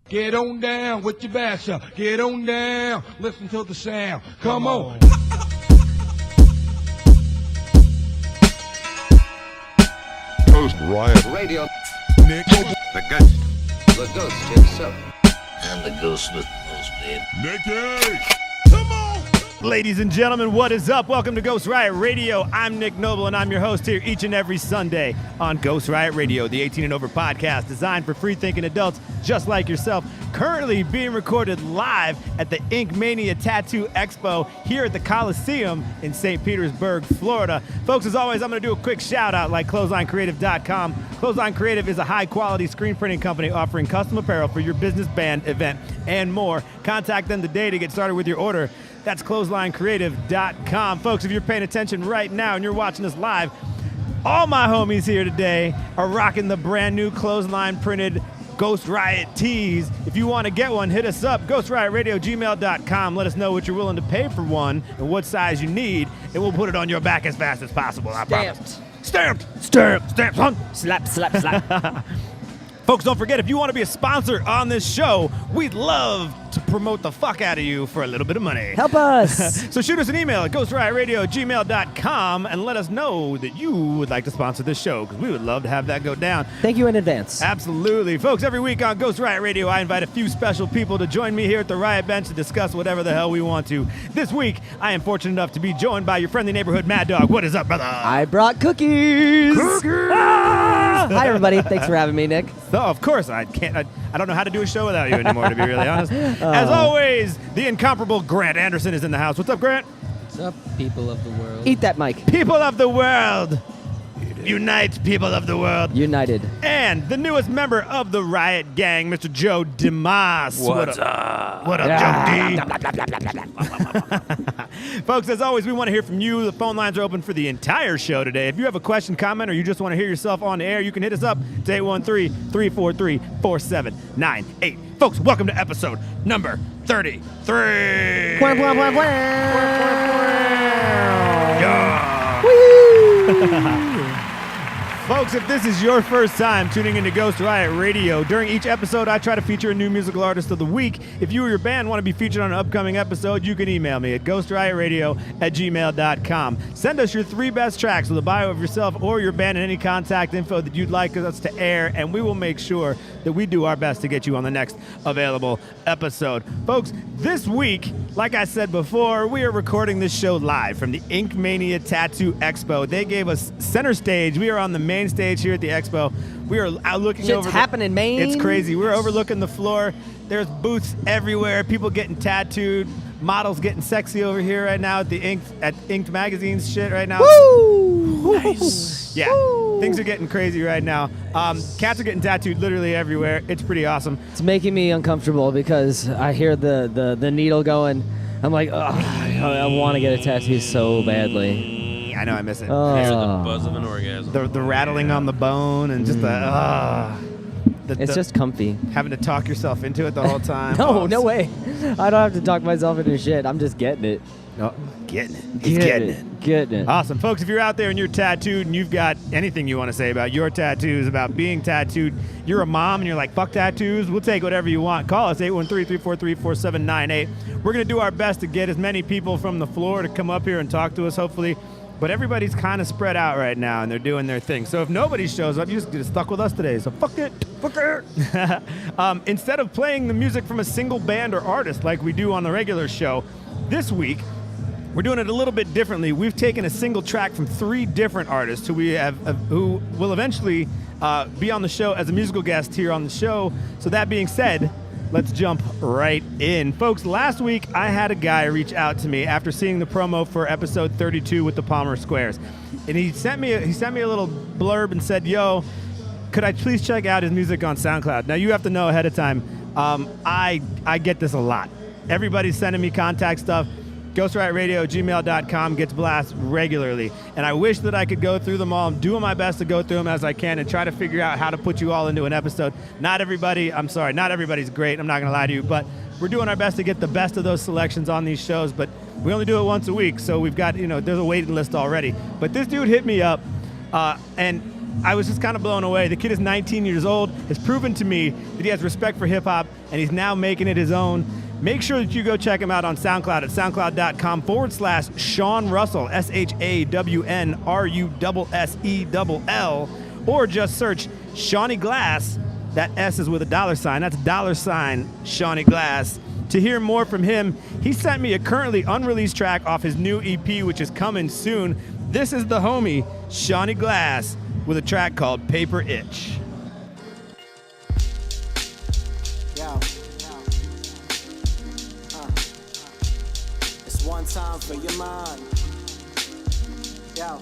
Get on down with your basher. Get on down. Listen to the sound. Come on. Ghost Riot Radio. Nick the Ghost. The Ghost himself. I'm the ghost with the most, babe. Nicky. Ladies and gentlemen, what is up? Welcome to Ghost Riot Radio. I'm Nick Noble, and I'm your host here each and every Sunday on Ghost Riot Radio, the 18 and over podcast designed for free-thinking adults just like yourself. Currently being recorded live at the Ink Mania Tattoo Expo here at the Coliseum in Saint Petersburg, Florida. Folks, as always, I'm going to do a quick shout-out like ClotheslineCreative.com. Clothesline Creative is a high-quality screen printing company offering custom apparel for your business, band, event, and more. Contact them today to get started with your order. That's ClotheslineCreative.com. Folks, if you're paying attention right now and you're watching us live, all my homies here today are rocking the brand new Clothesline printed Ghost Riot tees. If you want to get one, hit us up, ghostriotradio@gmail.com. Let us know what you're willing to pay for one and what size you need, and we'll put it on your back as fast as possible, I promise. Stamped! Stamped! Stamped, son! Slap, slap, slap. Folks, don't forget, if you want to be a sponsor on this show, we'd love to promote the fuck out of you for a little bit of money. Help us. So shoot us an email at ghostriotradio@gmail.com and let us know that you would like to sponsor this show, because we would love to have that go down. Thank you in advance. Absolutely. Folks, every week on Ghost Riot Radio, I invite a few special people to join me here at the Riot Bench to discuss whatever the hell we want to. This week, I am fortunate enough to be joined by your friendly neighborhood Mad Dog. What is up, brother? I brought cookies. Ah! Hi, everybody. Thanks for having me, Nick. So, of course, I don't know how to do a show without you anymore, to be really honest. As always, the incomparable Grant Anderson is in the house. What's up, Grant? What's up, people of the world? Eat that mic. People of the world. Unite, people of the world. United. And the newest member of the Riot Gang, Mr. Joe DeMoss. What's up? What up, Joe D? Folks, as always, we want to hear from you. The phone lines are open for the entire show today. If you have a question, comment, or you just want to hear yourself on the air, you can hit us up to 813-343-4798. Folks, welcome to episode number 33. Quack, quack, quack, quack. Yeah. Woo! Folks, if this is your first time tuning into Ghost Riot Radio, during each episode I try to feature a new musical artist of the week. If you or your band want to be featured on an upcoming episode, you can email me at ghostriotradio@gmail.com. Send us your 3 best tracks with a bio of yourself or your band and any contact info that you'd like us to air, and we will make sure that we do our best to get you on the next available episode. Folks, this week, like I said before, we are recording this show live from the Ink Mania Tattoo Expo. They gave us center stage. We are on the main stage here at the expo. We are out looking over. Shit's happening, man. It's crazy. We're overlooking the floor. There's booths everywhere. People getting tattooed. Models getting sexy over here right now at the Inked Magazine's shit right now. Woo! Nice. Yeah. Woo! Things are getting crazy right now. Cats are getting tattooed literally everywhere. It's pretty awesome. It's making me uncomfortable because I hear the needle going. I'm like, ugh, I want to get a tattoo so badly. I know, I miss it. Hear the buzz of an orgasm. The rattling on the bone and just It's just comfy. having to talk yourself into it the whole time. No way. I don't have to talk myself into shit. I'm just getting it. No, getting it. He's getting it. Getting it. Awesome. Folks, if you're out there and you're tattooed and you've got anything you want to say about your tattoos, about being tattooed, you're a mom and you're like, fuck tattoos, we'll take whatever you want. Call us, 813-343-4798. We're going to do our best to get as many people from the floor to come up here and talk to us, hopefully. But everybody's kind of spread out right now, and they're doing their thing. So if nobody shows up, you just get stuck with us today. So fuck it. Fuck it. Instead of playing the music from a single band or artist like we do on the regular show, this week, we're doing it a little bit differently. We've taken a single track from 3 different artists who who will eventually be on the show as a musical guest here on the show. So that being said, let's jump right in. Folks, last week I had a guy reach out to me after seeing the promo for episode 32 with the Palmer Squares. And he sent me a little blurb and said, yo, could I please check out his music on SoundCloud? Now, you have to know ahead of time, I get this a lot. Everybody's sending me contact stuff. ghostriotradio@gmail.com gets blasted regularly. And I wish that I could go through them all. I'm doing my best to go through them as I can and try to figure out how to put you all into an episode. Not everybody's great. I'm not going to lie to you. But we're doing our best to get the best of those selections on these shows. But we only do it once a week. So we've got, there's a waiting list already. But this dude hit me up. And I was just kind of blown away. The kid is 19 years old, has proven to me that he has respect for hip-hop, and he's now making it his own. Make sure that you go check him out on SoundCloud at soundcloud.com/Sean Russell, ShawnRussell, or just search Shawnee Glass. That S is with a $. That's $ Shawnee Glass. To hear more from him, he sent me a currently unreleased track off his new EP, which is coming soon. This is the homie, Shawnee Glass, with a track called Paper Itch. Yo. It's one time for your mind. Yo.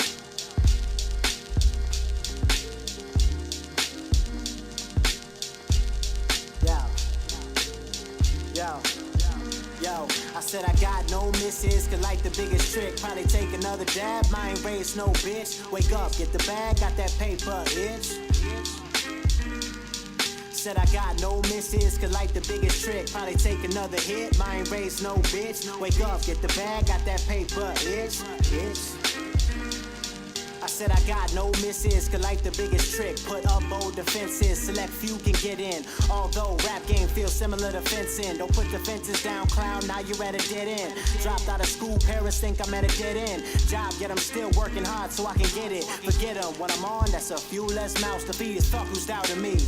Yo, I said I got no misses, could like the biggest trick, probably take another dab, mind raised no bitch, wake up, get the bag, got that paper itch. Said I got no misses, could like the biggest trick, probably take another hit, mind raised no bitch, wake up, get the bag, got that paper itch. I said I got no misses, could like the biggest trick, put up bold defenses, select few can get in, although rap game feels similar to fencing, don't put the fences down, clown, now you're at a dead end, dropped out of school, parents think I'm at a dead end, job, yet I'm still working hard so I can get it, forget them, when I'm on, that's a few less mouths to feed, as fuck who's doubting me,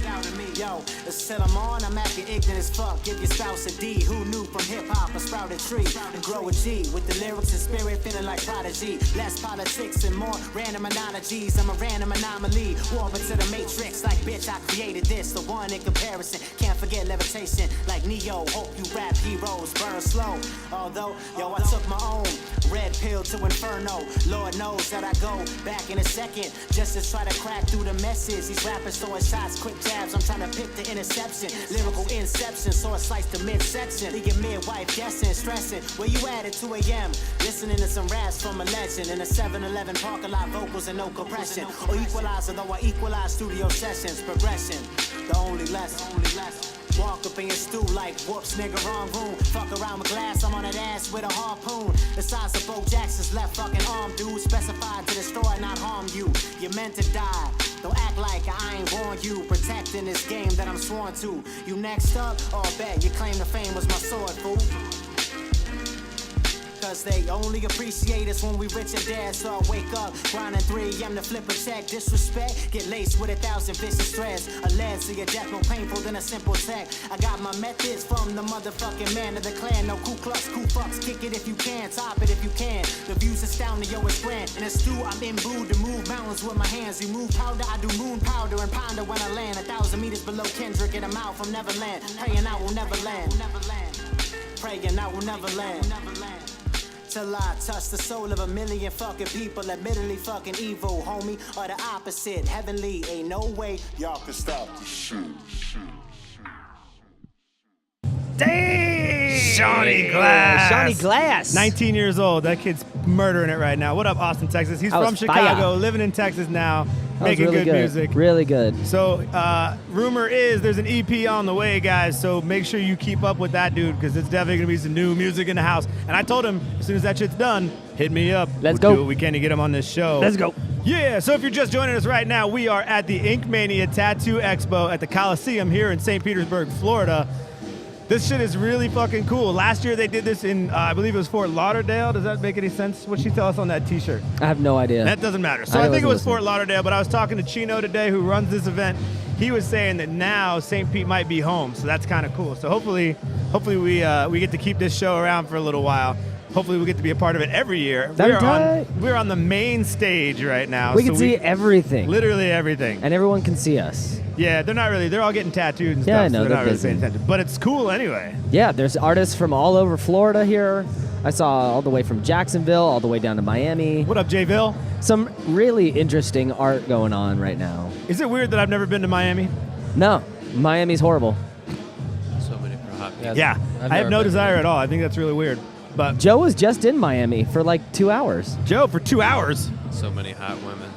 yo, said I'm on, I'm acting ignorant as fuck, give your spouse a D, who knew from hip-hop a sprouted tree, and grow a G, with the lyrics and spirit feeling like Prodigy, less politics and more random analogies, I'm a random anomaly, warp into the matrix like bitch I created this, the one in comparison, can't forget levitation, like Neo, hope you rap heroes, burn slow, although, yo I took my own, red pill to inferno, Lord knows that I go back in a second, just to try to crack through the message, these rappers throwing shots, quick jabs, I'm trying to pick the interception, lyrical inception, so I slice the midsection, leave midwife guessing, stressing, where you at 2 a.m., listening to some raps from a legend, in a 7-Eleven parking lot, vocals and no compression, or equalizer, though I equalize studio sessions, progression, the only lesson. Walk up in your stew like whoops, nigga, wrong room. Fuck around with glass, I'm on that ass with a harpoon. The size of Bo Jackson's left fucking arm, dude. Specified to destroy, not harm you. You're meant to die. Don't act like I ain't warned you. Protecting this game that I'm sworn to. You next up? Oh, bet you claim the fame was my sword, fool. Cause they only appreciate us when we rich and dead. So I wake up, grinding 3 a.m. to flip a check. Disrespect, get laced with 1,000 vicious threads. A lead to your death more painful than a simple tech. I got my methods from the motherfucking man of the clan. No Ku Klux, Ku Fucks, kick it if you can, top it if you can. The views astounding, yo, it's grand. In a stew, I'm imbued to move mountains with my hands. You move powder, I do moon powder and pounder when I land. 1,000 meters below Kendrick in a mile from Neverland. Praying I will never land. Praying I will never land. Till I touch the soul of 1 million fucking people, admittedly fucking evil, homie, or the opposite, heavenly, ain't no way y'all can stop this shit. Damn! Shawnee Glass. Shawnee Glass. 19 years old. That kid's murdering it right now. What up, Austin, Texas? He's That from was Chicago, fire. living in Texas now, That was making really good music. Really good. So, rumor is there's an EP on the way, guys. So make sure you keep up with that dude, because it's definitely gonna be some new music in the house. And I told him as soon as that shit's done, hit me up. Let's We'll go. do what we can to get him on this show. Let's go. Yeah. So if you're just joining us right now, we are at the Ink Mania Tattoo Expo at the Coliseum here in Saint Petersburg, Florida. This shit is really fucking cool. Last year they did this in, I believe it was Fort Lauderdale. Does that make any sense? What'd she tell us on that t-shirt? I have no idea. That doesn't matter. So I think wasn't it was listening. Fort Lauderdale, but I was talking to Chino today, who runs this event. He was saying that now St. Pete might be home, so that's kind of cool. So hopefully we get to keep this show around for a little while. Hopefully we get to be a part of it every year. We're on the main stage right now. We can see everything. Literally everything. And everyone can see us. Yeah, they're not really. They're all getting tattooed and stuff. Yeah, I know, so they're they're not really busy. paying attention. But it's cool anyway. Yeah, there's artists from all over Florida here. I saw all the way from Jacksonville, all the way down to Miami. What up, Jayville? Some really interesting art going on right now. Is it weird that I've never been to Miami? No, Miami's horrible. So many hot. Yeah, I have no desire at all. I think that's really weird. But Joe was just in Miami for like 2 hours. Joe, for 2 hours. So many hot women.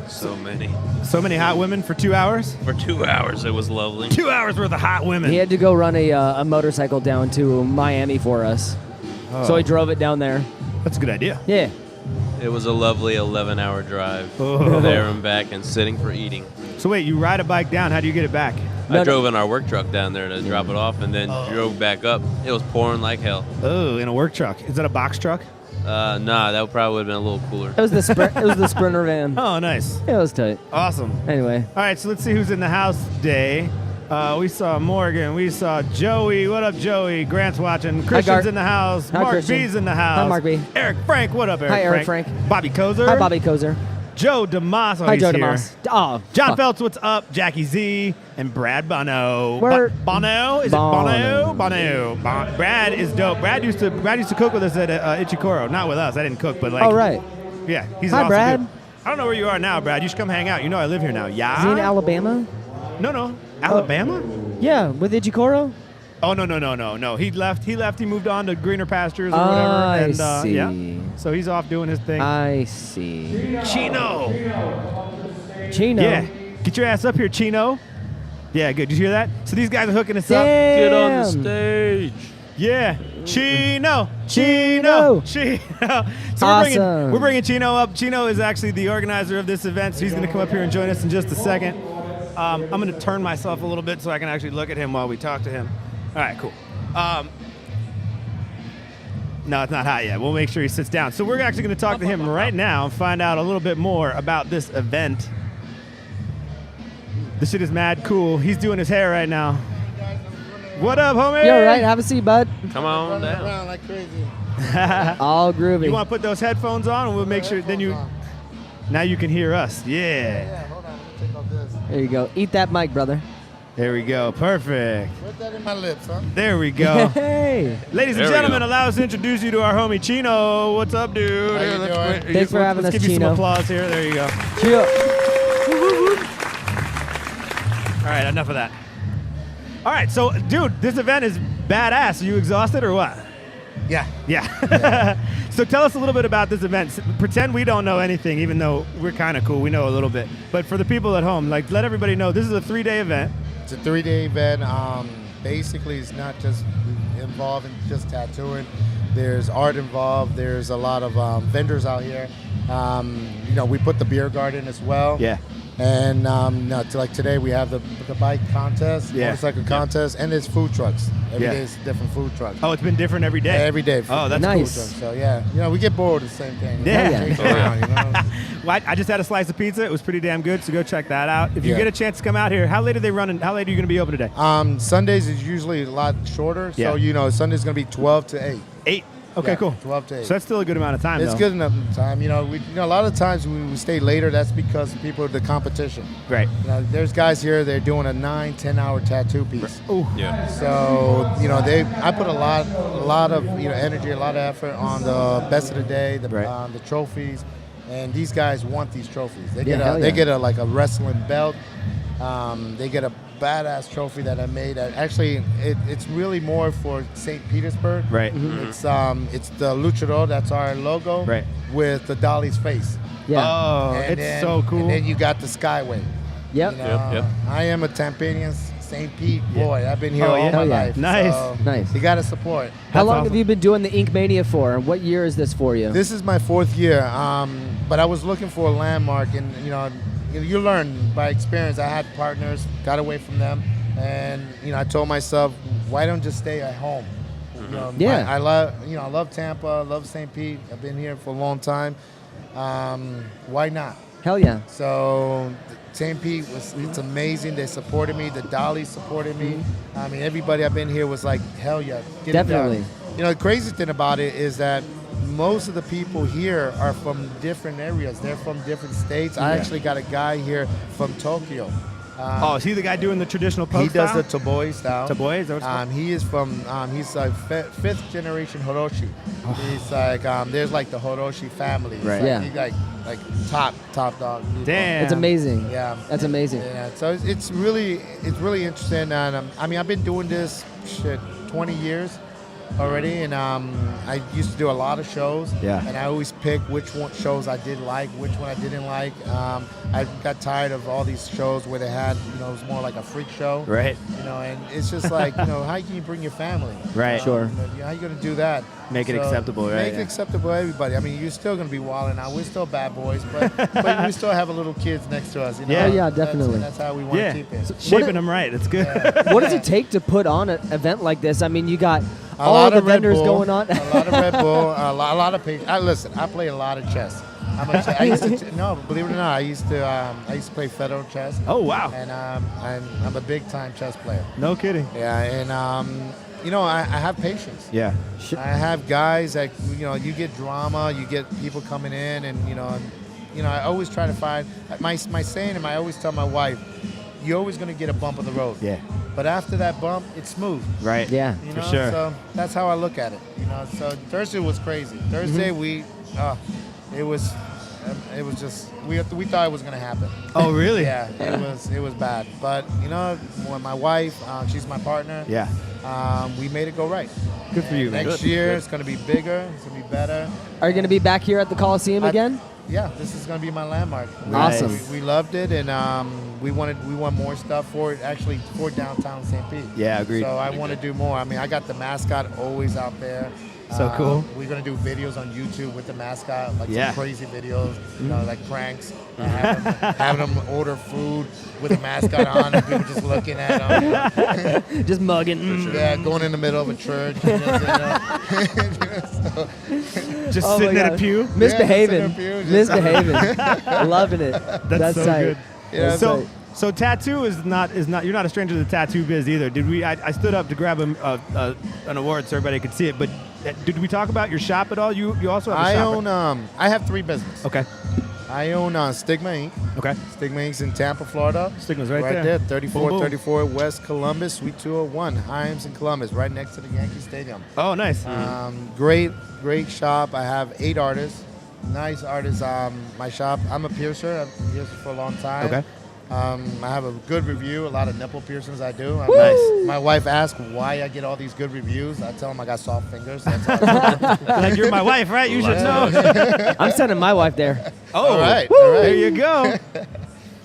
So many. So many hot women for 2 hours? For 2 hours, it was lovely. 2 hours worth of hot women. He had to go run a motorcycle down to Miami for us. So he drove it down there. That's a good idea. Yeah. It was a lovely 11-hour drive Oh. there and back and sitting for eating. So wait, you ride a bike down. How do you get it back? I drove in our work truck down there to drop it off and then drove back up. It was pouring like hell. Oh, in a work truck. Is that a box truck? Nah, that probably would have been a little cooler. It was the it was the Sprinter van. Oh, nice. It was tight. Awesome. Anyway, All right, so let's see who's in the house today. We saw Morgan. We saw Joey. What up, Joey? Grant's watching. Christian's Gart. in the house. Hi, Mark Christian. B's in the house. Hi, Mark B. Eric Frank. What up, Eric Hi, Eric Frank? Frank. Bobby Kozer. hi, Bobby Kozer. Joe DeMasso. Hi, he's Joe here. DeMoss. Oh, John fuck. Phelps, what's up? Jackie Z and Brad Bono. Where- Bono? Is Bono. it Bono? Brad is dope. Brad used to cook with us at Ichikoro. Not with us. I didn't cook, but like. Oh, right. Yeah, he's Hi, an awesome Brad. dude. I don't know where you are now, Brad. You should come hang out. You know I live here now. Yeah. Is he in Alabama? No. Alabama? Yeah, with Ichikoro? Oh no. He left. He moved on to greener pastures or I whatever. And see. yeah. So he's off doing his thing. I see. Chino. Chino. Yeah. Get your ass up here, Chino. Yeah, good. Did you hear that? So these guys are hooking us up. Damn. Get on the stage. Yeah. Chino. Chino. So Awesome. we're bringing Chino up. Chino is actually the organizer of this event, so he's going to come up here and join us in just a second. I'm going to turn myself a little bit so I can actually look at him while we talk to him. All right, cool. No, it's not hot yet. We'll make sure he sits down. So we're actually going to talk to him right now and find out a little bit more about this event. This shit is mad cool. He's doing his hair right now. What up, homie? You all right? Have a seat, bud. Come on down. around like crazy. All groovy. You want to put those headphones on and we'll make sure then you now you can hear us. Yeah. Yeah, hold on. Let me take off this. There you go. Eat that mic, brother. There we go. Perfect. Put that in my lips, huh? There we go. Hey. Ladies and There we gentlemen, go. allow us to introduce you to our homie Chino. What's up, dude? How you doing? Thanks for having let's us, give you Chino. some applause here. There you go. Chill. All right, enough of that. All right, so, dude, this event is badass. Are you exhausted or what? Yeah. Yeah. So tell us a little bit about this event. Pretend we don't know anything, even though we're kind of cool. We know a little bit. But for the people at home, like, let everybody know this is a 3-day event. It's a 3-day event. Basically, it's not just involved in just tattooing. There's art involved. There's a lot of vendors out here. We put the beer garden as well. Yeah. And like today, we have the bike contest, Yeah. motorcycle contest, and there's food trucks. Every Yeah. day is different food trucks. Oh, it's been different every day. Every day. Oh, that's Nice. Food trucks. So yeah, we get bored of the same thing. Yeah. Change it around, you know? Well, I just had a slice of pizza. It was pretty damn good, so go check that out. If you Yeah. get a chance to come out here, how late are they running? How late are you going to be open today? Sundays is usually a lot shorter. So, Yeah. Sunday's going to be 12 to 8. 8. Okay, Yeah, cool. 12 to 8. So that's still a good amount of time, It's though. good enough time. A lot of times we stay later. That's because people, the competition. Great. There's guys here, they're doing a 9-10 hour tattoo piece. Ooh. Yeah. So, I put a lot of energy, a lot of effort on the best of the day, the trophies. And these guys want these trophies. They get a wrestling belt. They get a badass trophy that I made. Actually, it's really more for Saint Petersburg. Right. It's the luchador. That's our logo. Right. With the Dolly's face. Yeah. Oh, And it's then- so cool. And then you got the Skyway. Yep. Yep. I am a Tampanian St. Pete boy. I've been here all yeah? my Hell yeah. life. Nice. So Nice. You got to support. How long awesome. have you been doing the Ink Mania for? And what year is this for you? This is my 4th year, but I was looking for a landmark, and you learn by experience. I had partners, got away from them, and I told myself, why don't just stay at home? Yeah. I love Tampa, I love St. Pete. I've been here for a long time. Why not? Hell yeah. So St. Pete it's amazing. They supported me. The Dolly supported me. I mean, everybody I've been here was like, hell yeah, get Definitely. it done. The crazy thing about it is that most of the people here are from different areas. They're from different states. I actually got a guy here from Tokyo. Oh, is he the guy doing the traditional poke He does style? the Toboe style. Toboe, is that what it's called? He is from, he's a 5th generation Hiroshi. He's like, there's like the Hiroshi family. It's Right. like, Yeah. He's like top dog. Damn. It's amazing. Yeah. That's amazing. Yeah, so it's really interesting. And I've been doing this 20 years. already, and I used to do a lot of shows. Yeah. And I always pick which shows I did like, which one I didn't like. I got tired of all these shows where they had, it was more like a freak show. Right. And it's just like, how can you bring your family? Right. Sure. How are you going to do that? Make it acceptable, right? Make it acceptable to everybody. I mean, you're still going to be wilding out. We're still bad boys, but we still have a little kids next to us. Yeah. Oh, yeah, definitely. That's how we want to keep it. Shaping them right. It's good. What does it take to put on an event like this? I mean, you got A all lot of the of Red vendors Bull, going on. a lot of Red Bull, a lot of patience. Listen, I play a lot of chess. I used to no, believe it or not, I used to play federal chess. Oh, wow. And I'm a big time chess player. No kidding. Yeah, and I have patience. Yeah. I have guys that you get drama, you get people coming in, and I always try to find my saying, and I always tell my wife, you're always going to get a bump of the road. Yeah. But after that bump, it's smooth. Right. Yeah. For sure. So that's how I look at it. So Thursday was crazy. Thursday it was just we thought it was gonna happen. Oh, really? Yeah, it was bad. But when my wife, she's my partner. Yeah. We made it go right. Good for you, man. Next year it's gonna be bigger. It's gonna be better. Are you going to be back here at the Coliseum again? Yeah, this is gonna be my landmark. Awesome. We loved it, and we want more stuff for downtown St. Pete. Yeah, agreed. So I want to do more. I mean, I got the mascot always out there. So cool. We're gonna do videos on YouTube with the mascot, like Yeah. some crazy videos, like pranks. Having them order food with the mascot on, and people just looking at them. Just mugging. Yeah, going in the middle of a church. Just Oh sitting my at a God. pew. Misbehaving. Yeah, just sitting in a pew, Misbehaving. Loving it. That's so tight. good. Yeah, so so tattoo is not you're not a stranger to the tattoo biz either. Did we? I stood up to grab an award so everybody could see it. But did we talk about your shop at all? You also have a shop. I have 3 businesses. Okay. I own Stigma Ink. Okay. Stigma Ink's in Tampa, Florida. Stigma's right there. Boom, 3434 West Columbus, Suite 201, Himes in Columbus, right next to the Yankee Stadium. Oh, nice. Great shop. I have 8 artists. Nice artists. My shop. I'm a piercer. I've been piercing for a long time. Okay. I have a good review. A lot of nipple piercings I do. Nice. My wife asks why I get all these good reviews. I tell them I got soft fingers. That's all. Like you're my wife, right? You should know. I'm sending my wife there. Oh, All right. There you go.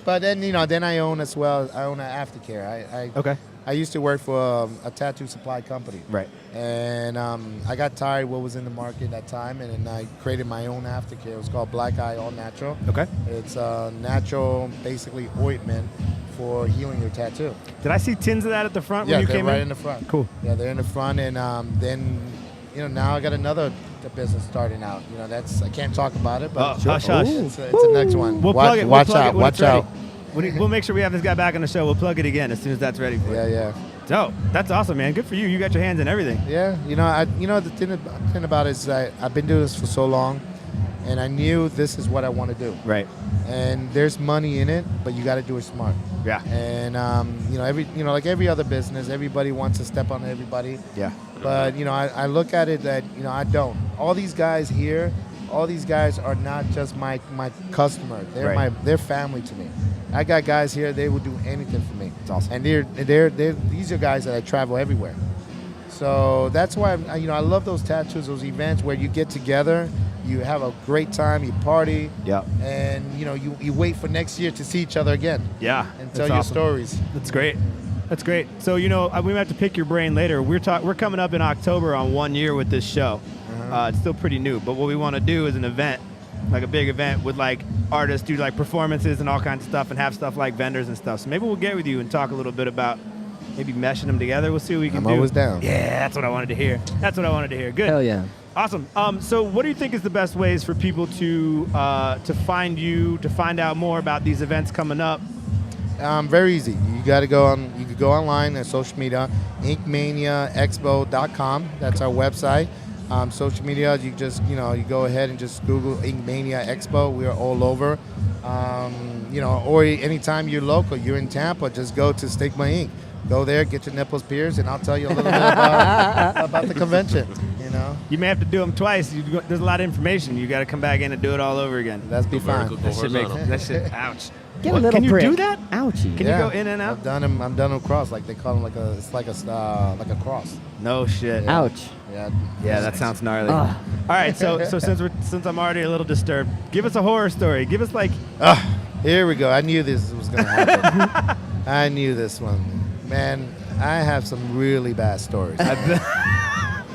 But then then I own as well. I own an aftercare. Okay. I used to work for a tattoo supply company. Right. And I got tired of what was in the market at that time, and then I created my own aftercare. It was called Black Eye All Natural. Okay. It's a natural, basically, ointment for healing your tattoo. Did I see tins of that at the front Yeah, when you they're came right in? in the front. Cool. Yeah, they're in the front, and then now I got another business starting out. That's I can't talk about it, but Hush, hush. it's the next one. We'll plug it. We'll Watch plug out. it when it's Watch out. ready. We'll make sure we have this guy back on the show. We'll plug it again as soon as that's ready for you. Yeah. So that's awesome, man. Good for you. You got your hands in everything. Yeah, the thing about it is I've been doing this for so long, and I knew this is what I want to do. Right. And there's money in it, but you got to do it smart. Yeah. And like every other business, everybody wants to step on everybody. Yeah. But I look at it that I don't. All these guys here, all these guys are not just my customer. They're Right. they're family to me. I got guys here, they will do anything for me. It's awesome. And these are guys that I travel everywhere. So that's why I love those tattoos, those events where you get together, you have a great time, you party, Yeah. and you wait for next year to see each other again Yeah. and tell That's your awesome. stories. That's great. That's great. So we might have to pick your brain later. We're coming up in October on 1 year with this show. It's still pretty new, but what we want to do is an event, like a big event with like artists do like performances and all kinds of stuff, and have stuff like vendors and stuff. So maybe we'll get with you and talk a little bit about maybe meshing them together. We'll see what we can do. I'm always down. Yeah, that's what I wanted to hear. Good. Hell yeah. Awesome. So what do you think is the best ways for people to find you, to find out more about these events coming up? Very easy. You got to go on. You could go online on social media, inkmaniaexpo.com. That's our website. Social media, you just you go ahead and just Google Ink Mania Expo. We are all over. Or anytime you're local, you're in Tampa, just go to Stigma Ink. Go there, get your nipples pierced, and I'll tell you a little bit about the convention. You may have to do them twice. There's a lot of information. You got to come back in and do it all over again. That's be fine. Vertical, go That shit horizontal. ouch. Get a little Can you prick. do that? Ouchie. Can you go in and out? I've done them cross. Like they call them like a cross. No shit. Ouch. Yeah. Yeah, that sounds gnarly. Ugh. All right, so since I'm already a little disturbed, give us a horror story. Give us like Here we go. I knew this was gonna happen. I knew this one. Man, I have some really bad stories.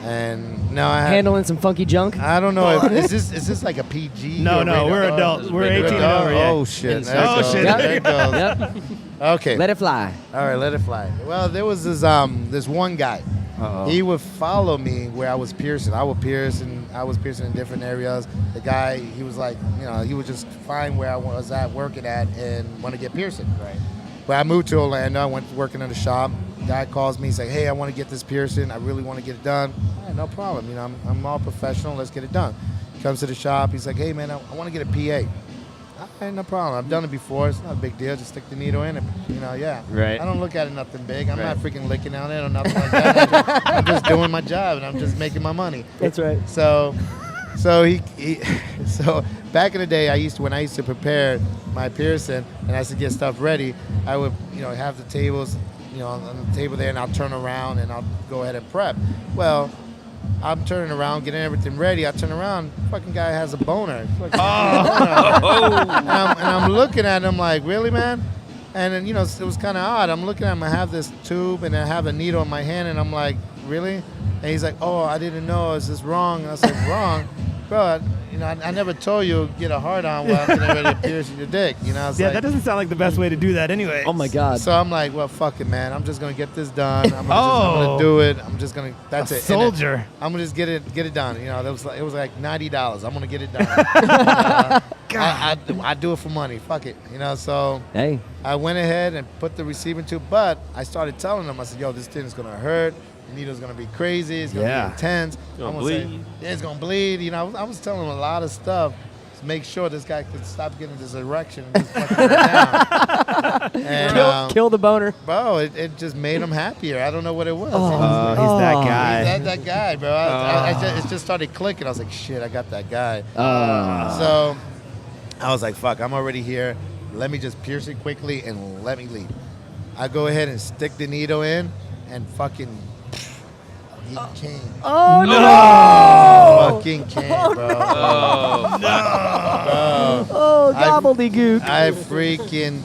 And no, I have, Handling some funky junk. I don't know. Is this like a PG? no, or no, rated we're R? adults. We're rated 18 and Oh, over. Yeah. oh shit. There it Oh, goes. shit. There it goes. Yep. Okay. Let it fly. All right, let it fly. Well, there was this one guy. Uh-oh. He would follow me where I was piercing. I was piercing in different areas. The guy, he was like, he would just find where I was at working at and want to get piercing. Right. But I moved to Orlando. I went working in the shop. Guy calls me, he's like, hey, I want to get this piercing. I really want to get it done. All right, no problem. I'm all professional. Let's get it done. He comes to the shop. He's like, hey, man, I want to get a PA. All right, no problem. I've done it before. It's not a big deal. Just stick the needle in and, yeah. Right. I don't look at it nothing big. I'm Right. not freaking licking on it or nothing like that. I'm just doing my job and I'm just making my money. That's right. So back in the day, when I used to prepare my piercing and I used to get stuff ready, I would, have the tables, on the table there, and I'll turn around and I'll go ahead and prep. Well, I'm turning around, getting everything ready. I turn around, fucking guy has a boner. And I'm looking at him like, really, man? And then, it was kind of odd. I'm looking at him, I have this tube and I have a needle in my hand, and I'm like, really? And he's like, oh, I didn't know. Is this wrong? And I said, wrong? Bro, I never told you get a hard on while I'm getting ready to pierce your dick. It's Yeah, like, that doesn't sound like the best way to do that anyway. Oh my God. so I'm like, well, fuck it, man. I'm just gonna get this done. I'm gonna do it. I'm just gonna. That's A it. soldier. And then I'm gonna just get it done. It was like $90. I'm gonna get it done. I do it for money. Fuck it. So Hey. I went ahead and put the receiving tube, but I started telling them. I said, yo, this thing's gonna hurt. The needle's gonna be crazy. It's gonna be intense. Gonna I'm gonna say, bleed. yeah, it's gonna bleed. I was telling him a lot of stuff to make sure this guy could stop getting this erection and just fucking right down. And, Kill the boner. bro, it just made him happier. I don't know what it was. Oh, he's that Oh. guy. That guy, bro. It just started clicking. I was like, shit, I got that guy. Uh. So I was like, fuck, I'm already here. Let me just pierce it quickly and let me leave. I go ahead and stick the needle in and fucking he came. Oh no! Fucking came, bro. Oh, gobbledygook. I freaking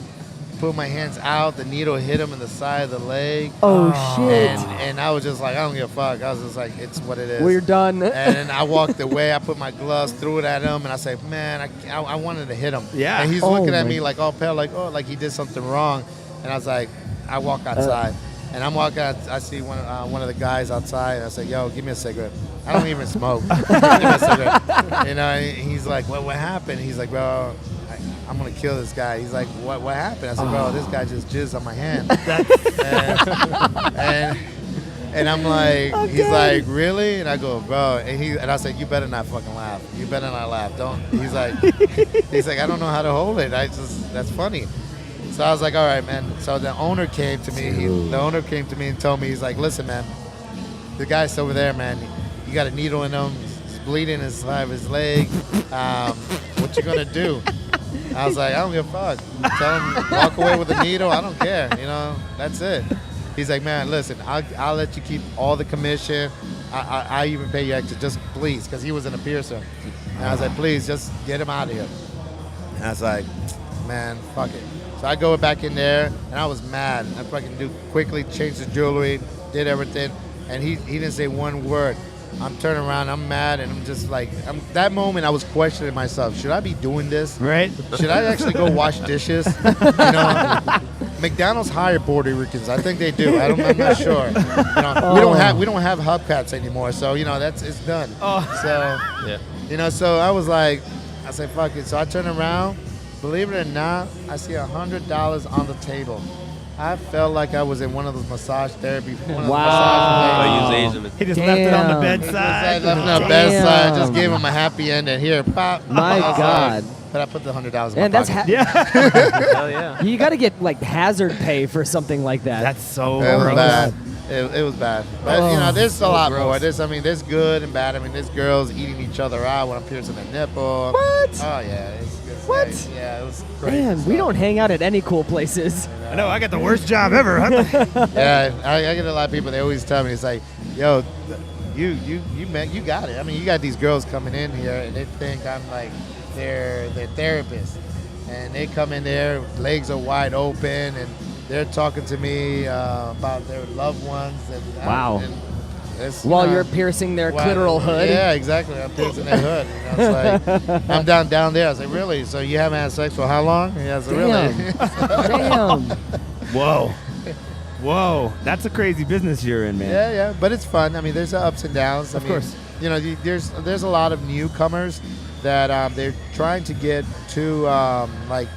put my hands out. The needle hit him in the side of the leg. Oh shit. And I was just like, I don't give a fuck. I was just like, it's what it is. We're done. And then I walked away. I put my gloves, threw it at him, and I said, man, I wanted to hit him. Yeah. And he's Oh, looking at my- me like all pale, like he did something wrong. And I was like, I walk outside. And I'm walking out, I see one of the guys outside, and I said, yo, give me a cigarette. I don't even smoke. Give me a cigarette. And he's like, what happened? He's like, bro, I'm going to kill this guy. He's like, what happened? I said, bro, this guy just jizzed on my hand. and I'm like, he's like, really? And I go, bro. And I said, you better not fucking laugh. You better not laugh. Don't. He's like, I don't know how to hold it. That's funny. So I was like, all right, man. So the owner came to me. The owner came to me and told me, he's like, listen, man, the guy's over there, man. You got a needle in him. He's bleeding inside of his leg. What you gonna do? I was like, I don't give a fuck. Tell him walk away with the needle. I don't care. That's it. He's like, man, listen, I'll let you keep all the commission. I even pay you extra, just please, because he was in a piercer. And I was like, please, just get him out of here. And I was like, man, fuck it. So I go back in there, and I was mad. I fucking quickly changed the jewelry, did everything, and he didn't say one word. I'm turning around, I'm mad, and I'm just like, that moment I was questioning myself. Should I be doing this? Right? Should I actually go wash dishes? McDonald's hire Puerto Ricans. I think they do. I'm not sure. We don't have hubcaps anymore, so it's done. So Yeah. So I was like, I said, fuck it. So I turn around. Believe it or not, I see $100 on the table. I felt like I was in one of those massage therapy. I use Asian. He just left it on the Damn. I bedside. left it on the bedside. Just gave him a happy end, and here, pop. My I was God. like, but I put the $100 in my And that's pocket. Yeah. Hell yeah. you got to get like hazard pay for something like that. That's so It was gross. bad. It was bad. But, you know, there's a lot more. There's good and bad. I mean, there's girls eating each other out when I'm piercing a nipple. What? Oh, yeah. It's What? Yeah, it was crazy. Man, we don't hang out at any cool places. I know, I got the worst job ever. Yeah, I get a lot of people, they always tell me, it's like, yo, you got it. I mean, you got these girls coming in here, and they think I'm like their therapist. And they come in there, legs are wide open, and they're talking to me about their loved ones. And Wow. While you're piercing their clitoral hood. Yeah, exactly. I'm piercing their hood. You know, it's like, I'm down there. I was like, really? So you haven't had sex for how long? Yeah, I was like, really? Damn. Whoa. That's a crazy business you're in, man. Yeah. But it's fun. I mean, there's ups and downs. Of course. You know, there's a lot of newcomers that they're trying to get to, like,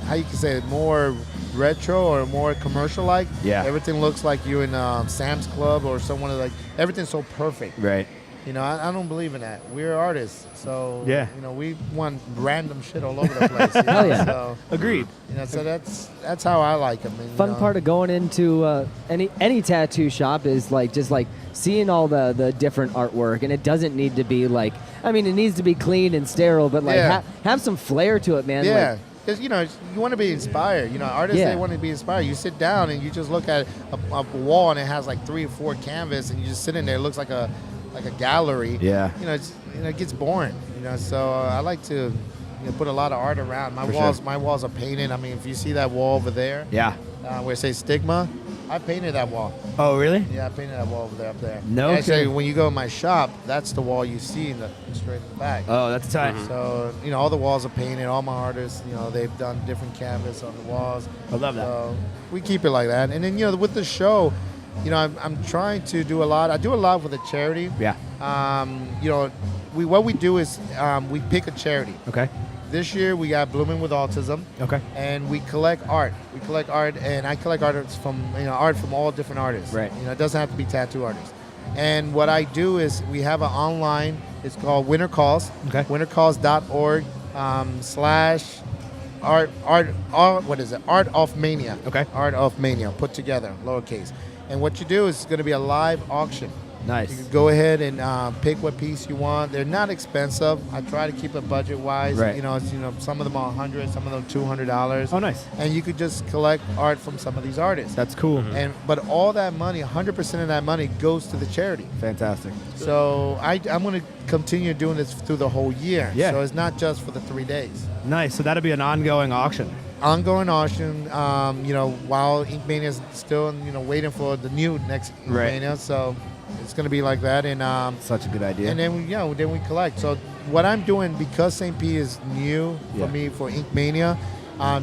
how you can say it, more retro or more commercial-like. Yeah. Everything looks like you in Sam's Club or someone like, everything's so perfect. Right. You know, I don't believe in that. We're artists, so yeah. You know, we want random shit all over the place. You know? Hell yeah. So, agreed. You know, so that's how I like them. And, Fun part of going into any tattoo shop is like just like seeing all the different artwork, and it doesn't need to be like, I mean, it needs to be clean and sterile, but like have some flair to it, man. Yeah. Like, because, you know, you want to be inspired. You know, artists, they want to be inspired. You sit down and you just look at a wall and it has like 3 or 4 canvas and you just sit in there. It looks like a gallery. Yeah. You know, it gets boring. You know, so I like to put a lot of art around. My walls are painted. I mean, if you see that wall over there. Yeah. Where it says stigma, I painted that wall. Oh, really? Yeah, I painted that wall over there, up there. No. And actually, when you go in my shop, that's the wall you see straight in the back. Oh, that's tight. So, you know, all the walls are painted. All my artists, you know, they've done different canvas on the walls. I love that. So we keep it like that. And then, you know, with the show, you know, I'm trying to do a lot. I do a lot with a charity. Yeah. You know, what we do is we pick a charity. Okay. This year we got Blooming with Autism. Okay. And we collect art. And I collect art from all different artists. Right. You know, it doesn't have to be tattoo artists. And what I do is we have an online. It's called Winter Calls. Okay. Wintercalls.org /art. What is it? Art of Mania. Okay. Art of Mania put together, lowercase. And what you do is it's going to be a live auction. Nice. You can go ahead and pick what piece you want. They're not expensive. I try to keep it budget-wise. Right. You know, some of them are $100, some of them $200. Oh, nice. And you could just collect art from some of these artists. That's cool. But all that money, 100% of that money goes to the charity. Fantastic. So I'm going to continue doing this through the whole year. Yeah. So it's not just for the 3 days. Nice. So that'll be an ongoing auction. Ongoing auction, you know, while Ink Mania is still, you know, waiting for the new next Ink Mania. So it's going to be like that. And such a good idea. And then we collect. So what I'm doing, because St. Pete is new for me for Ink Mania,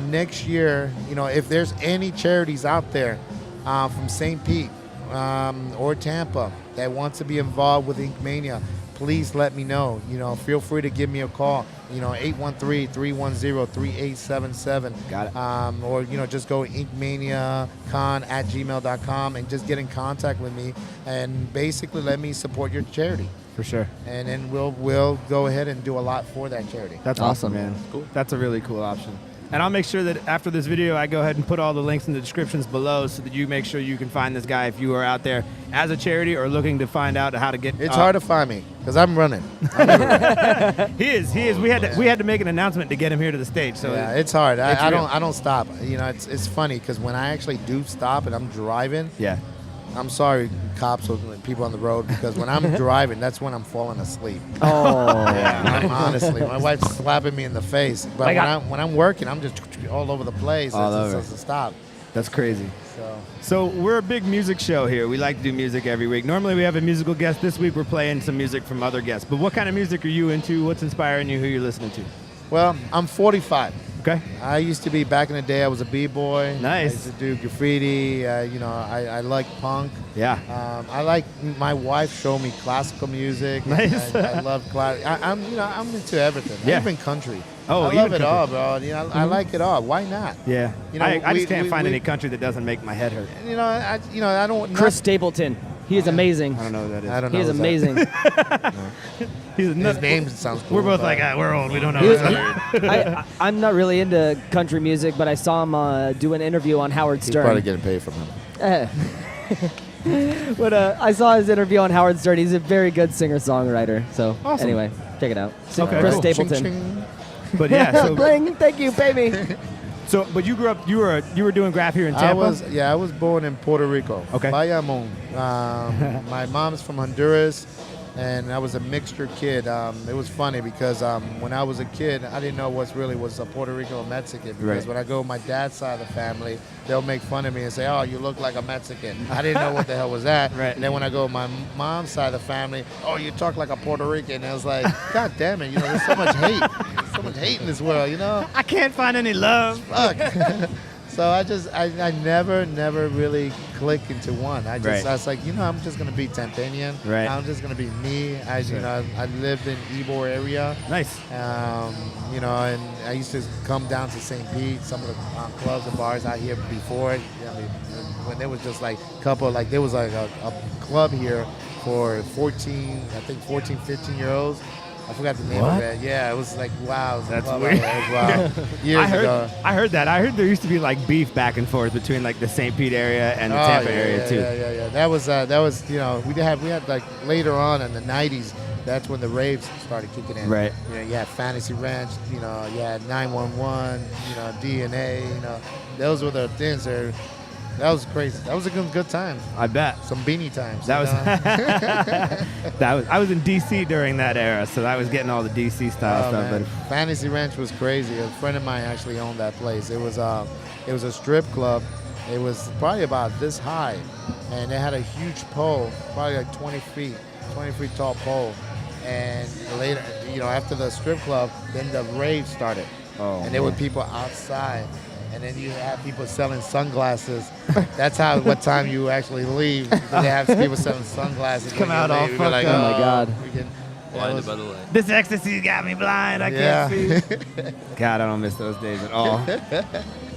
next year, you know, if there's any charities out there from St. Pete or Tampa that wants to be involved with Ink Mania, please let me know. You know, feel free to give me a call. You know, 813-310-3877. Got it. Or, you know, just go inkmaniacon@gmail.com and just get in contact with me and basically let me support your charity. For sure. And then we'll go ahead and do a lot for that charity. That's awesome, man. Cool. That's a really cool option. And I'll make sure that after this video, I go ahead and put all the links in the descriptions below so that you make sure you can find this guy if you are out there as a charity or looking to find out how to get. It's hard to find me because I'm running. He is. We had to make an announcement to get him here to the stage. So yeah, it's hard. I don't stop. You know, it's funny because when I actually do stop and I'm driving. Yeah. I'm sorry, cops or people on the road, because when I'm driving, that's when I'm falling asleep. Oh. Yeah, honestly, my wife's slapping me in the face. But when I'm working, I'm just all over the place. It doesn't stop. That's crazy. So we're a big music show here. We like to do music every week. Normally we have a musical guest. This week we're playing some music from other guests. But what kind of music are you into? What's inspiring you? Who you're listening to? Well, I'm 45. Okay. I used to be, back in the day, I was a b-boy. Nice. I used to do graffiti. You know, I like punk. Yeah. I like, my wife showed me classical music. Nice. I love classic. I'm into everything. Yeah. Even country. Oh, I love it all, bro. You know, I like it all. Why not? Yeah. You know, I just can't find any country that doesn't make my head hurt. You know, I don't. Chris Stapleton. He is amazing. I don't know who that is. I don't know. He is amazing. His name sounds cool. We're both like, we're old. We don't know. I'm not really into country music, but I saw him do an interview on Howard He's Stern. probably getting paid from him. But I saw his interview on Howard Stern. He's a very good singer-songwriter. So Awesome. anyway, check it out. Okay, Chris cool. Stapleton. Ching, ching. But yeah, so, Bling, thank you, baby. but you grew up. You were doing graph here in Tampa. I was born in Puerto Rico. Okay. Bayamon. My mom's from Honduras, and I was a mixture kid. It was funny because when I was a kid, I didn't know what really was a Puerto Rico or Mexican. Because Right. when I go with my dad's side of the family, they'll make fun of me and say, "Oh, you look like a Mexican." I didn't know what the hell was that. Right. And then when I go with my mom's side of the family, "Oh, you talk like a Puerto Rican." And I was like, "God damn it! There's so much hate. There's so much hate in this world. I can't find any love. Fuck." So I never really clicked into one. I was like, I'm just gonna be Tampanian. Right. I'm just gonna be me. I lived in Ybor area. Nice. And I used to come down to Saint Pete, some of the clubs and bars out here before it. When there was just like a couple, like there was like a club here for 14, 15-year-olds. I forgot the name of it. Yeah, it was like, wow. It was That's a club weird. out there. It was wild. Years ago. I heard that. I heard there used to be like beef back and forth between like the St. Pete area and the Tampa area too. Yeah. That was we had like later on in the 90s. That's when the raves started kicking in. Right. You had Fantasy Ranch. You had 911. DNA. Those were the things that was crazy. That was a good time. I bet. Some beanie times. That was I was in DC during that era, so I was getting all the DC style stuff. Man. But Fantasy Ranch was crazy. A friend of mine actually owned that place. It was a strip club. It was probably about this high, and it had a huge pole, probably like 20 feet tall pole. And later, after the strip club, then the rave started. Oh, and there were people outside. And then you have people selling sunglasses. That's what time you actually leave. They have people selling sunglasses. Come out all fucked like, up. Oh, my God. Blinded by the light. this ecstasy got me blind. I can't see. God, I don't miss those days at all.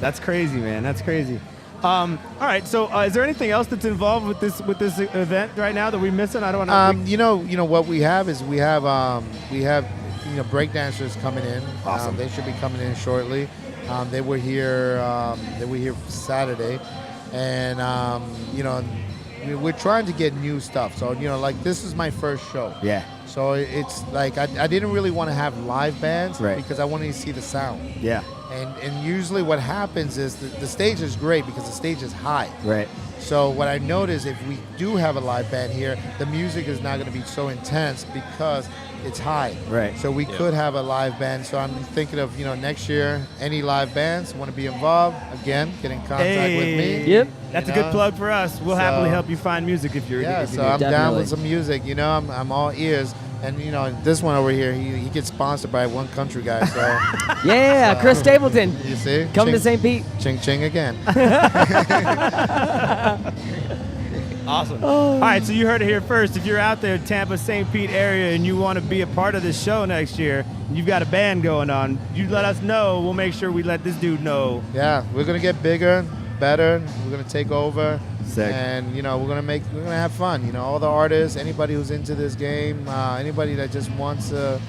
That's crazy, man. That's crazy. All right. So, is there anything else that's involved with this event right now that we're missing? I don't know. What we have is we have breakdancers coming in. Awesome. They should be coming in shortly. They were here Saturday, and we're trying to get new stuff. So like this is my first show. Yeah. So it's like I didn't really want to have live bands Right. because I wanted to see the sound. Yeah. And usually what happens is the stage is great because the stage is high. Right. So what I noticed, if we do have a live band here, the music is not going to be so intense because it's high. Right. So we could have a live band. So I'm thinking of, next year, any live bands want to be involved, again, get in contact with me. Yep. That's a good plug for us. We'll happily help you find music if you're. Yeah, if you so need. I'm down Definitely. with some music. I'm all ears. And, this one over here, he gets sponsored by one country guy. So Yeah, Chris Stapleton. you see? Come to Ching- St. Pete. Ching ching again. Awesome. All right, so you heard it here first. If you're out there, Tampa, St. Pete area, and you want to be a part of this show next year, and you've got a band going on, you let us know. We'll make sure we let this dude know. Yeah, we're gonna get bigger, better. We're gonna take over. Sick. And we're gonna have fun. All the artists, anybody who's into this game, anybody that just wants to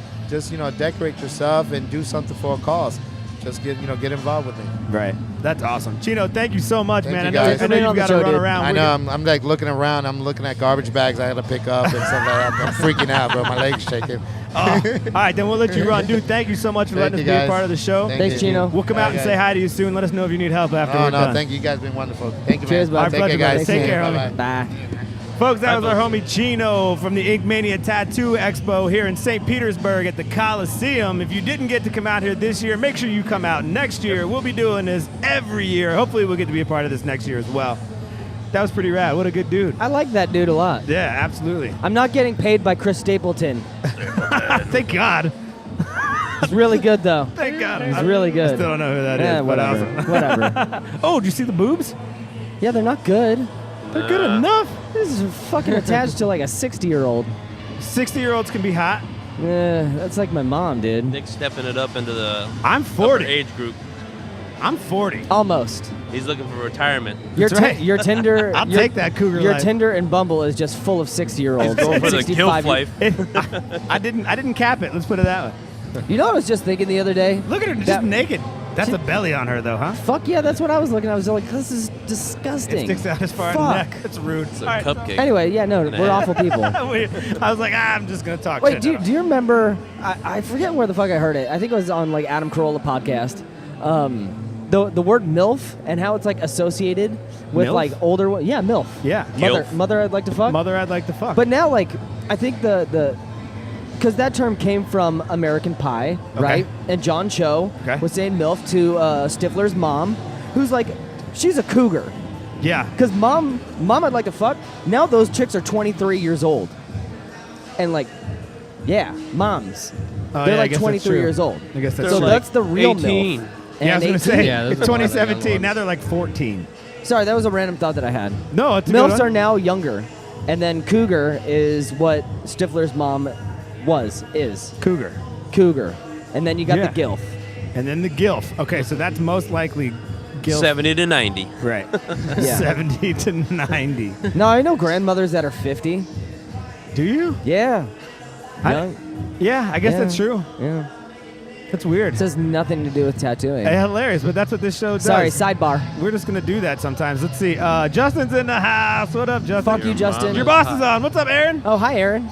decorate yourself and do something for a cause. Just get involved with me. Right. That's awesome. Chino, thank you so much, Thank man. you, I know guys. you've got to Show, run dude. around. I know. I'm like looking around. I'm looking at garbage bags I got to pick up and stuff like that. I'm freaking out, bro. My legs shaking. All right, then we'll let you run. Dude, thank you so much for letting us be a part of the show. Thanks, Chino. We'll come out and say hi to you soon. Let us know if you need help after we're done. Thank you. You guys have been wonderful. Thank you, Cheers, man. bud. Take pleasure, care, guys. man. Take care, homie. Bye-bye. Bye. Folks, that was our homie Chino from the Ink Mania Tattoo Expo here in Saint Petersburg at the Coliseum. If you didn't get to come out here this year, make sure you come out next year. We'll be doing this every year. Hopefully we'll get to be a part of this next year as well. That was pretty rad. What a good dude. I like that dude a lot. Yeah, absolutely. I'm not getting paid by Chris Stapleton. Thank God. It's really good, though. Thank God. It's really good. I still don't know who that is. Yeah, but whatever. awesome. Whatever. Oh, did you see the boobs? Yeah, they're not good. They're good enough. This is fucking attached to like a 60-year-old. 60-year-olds can be hot. That's like my mom, dude. Nick's stepping it up into the I'm upper 40. age group. I'm 40. Almost. He's looking for retirement. Your That's right. your Tinder. I'll your- take that cougar Your life. Tinder and Bumble is just full of 60-year-olds. Going for the kill 65 life. I didn't cap it. Let's put it that way. You know what I was just thinking the other day? Look at her, just That- naked. That's a belly on her, though, huh? Fuck yeah, that's what I was looking at. I was like, this is disgusting. It sticks out as far as the Fuck. neck. It's rude. It's a All right. cupcake. Anyway, yeah, no, we're awful people. I was like, I'm just going to talk Wait, shit. do you remember? I forget where the fuck I heard it. I think it was on like Adam Carolla podcast. The word MILF and how it's like associated with MILF? like older. Yeah, MILF. Yeah. Mother I'd like to fuck. Mother I'd like to fuck. But now, like, I think because that term came from American Pie, right? And John Cho was saying MILF to Stifler's mom, who's like, she's a cougar. Yeah. Because mom I'd like to fuck. Now those chicks are 23 years old. And like, yeah, moms. Oh, They're yeah, I like guess that's 23 true. years old. I guess that's so true. that's the real 18. MILF. Yeah, I was And going to 18. say, Yeah, those it's are one of the young 2017. ones. Now they're like 14. Sorry, that was a random thought that I had. No, it's a good MILFs one. are now younger. And then cougar is what Stifler's mom is. Cougar. And then you got Yeah. the GILF. And then the GILF. Okay, so that's most likely GILF. 70 to 90. Right. Yeah. 70 to 90. No, I know grandmothers that are 50. Do you? Yeah. Young. Yeah, I guess Yeah. that's true. Yeah. That's weird. This has nothing to do with tattooing. Hey, hilarious, but that's what this show does. Sorry, sidebar. We're just going to do that sometimes. Let's see. Justin's in the house. What up, Justin? Fuck you, Justin. Your boss is on. What's up, Aaron? Oh, hi, Aaron.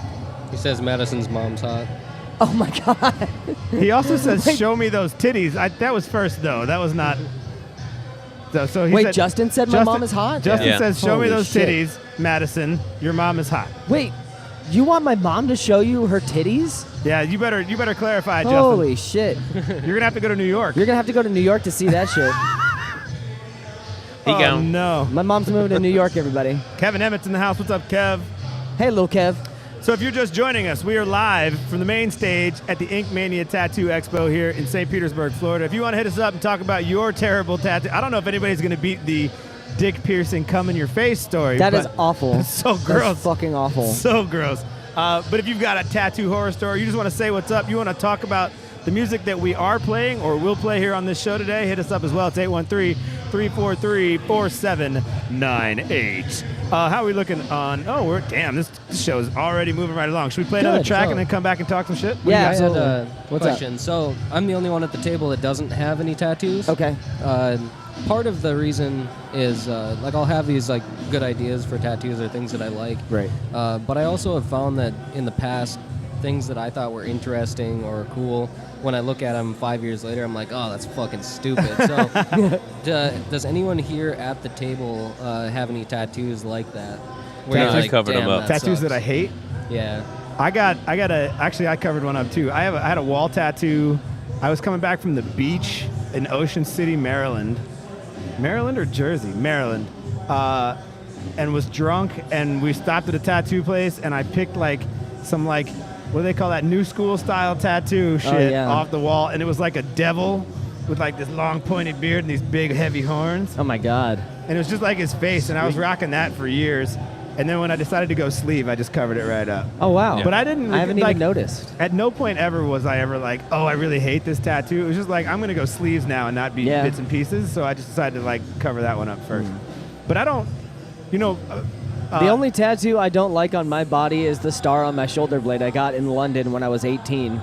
He says Madison's mom's hot. Oh, my God. He also says, Wait. show me those titties. That was first, though. That was not. So he Wait, said, Justin said my mom is hot? Justin Yeah. says, show me Holy those shit. titties, Madison. Your mom is hot. Wait, you want my mom to show you her titties? Yeah, you better clarify, Holy shit. Justin. You're going to have to go to New York. You're going to have to go to New York to see that shit. He Oh, gone. no. My mom's moving to New York, everybody. Kevin Emmett's in the house. What's up, Kev? Hey, little Kev. So if you're just joining us, we are live from the main stage at the Ink Mania Tattoo Expo here in Saint Petersburg, Florida. If you want to hit us up and talk about your terrible tattoo, I don't know if anybody's going to beat the dick piercing come in your face story. That but is awful. It's so gross. That's fucking awful. So gross. But if you've got a tattoo horror story, you just want to say what's up, you want to talk about the music that we are playing or will play here on this show today, hit us up as well. It's 813-343-4798. How are we looking on? Oh, this show is already moving right along. Should we play another Good. track So- and then come back and talk some shit? Yeah, I had absolutely. a What's up? question. So I'm the only one at the table that doesn't have any tattoos. Okay. Part of the reason is like I'll have these like good ideas for tattoos or things that I like. Right. But I also have found that in the past, things that I thought were interesting or cool, when I look at them 5 years later, I'm like, oh, that's fucking stupid. So, does anyone here at the table have any tattoos like that? Where you're I covered them "Damn, up." that Tattoos that sucks." I hate? Yeah. I covered one up too. I had a wall tattoo. I was coming back from the beach in Ocean City, Maryland or Jersey? Maryland. And was drunk, and we stopped at a tattoo place, and I picked like some like, what do they call that, new school style tattoo shit yeah. off the wall, and it was like a devil with like this long pointed beard and these big heavy horns, Oh, my God. and it was just like his face, and I was rocking that for years. And then when I decided to go sleeve, I just covered it right up. Oh, wow. But I didn't. I haven't like, even noticed. At no point ever was I ever like, oh, I really hate this tattoo. It was just like, I'm gonna go sleeves now and not be Yeah. bits and pieces. So I just decided to like cover that one up first. But I don't, The only tattoo I don't like on my body is the star on my shoulder blade I got in London when I was 18.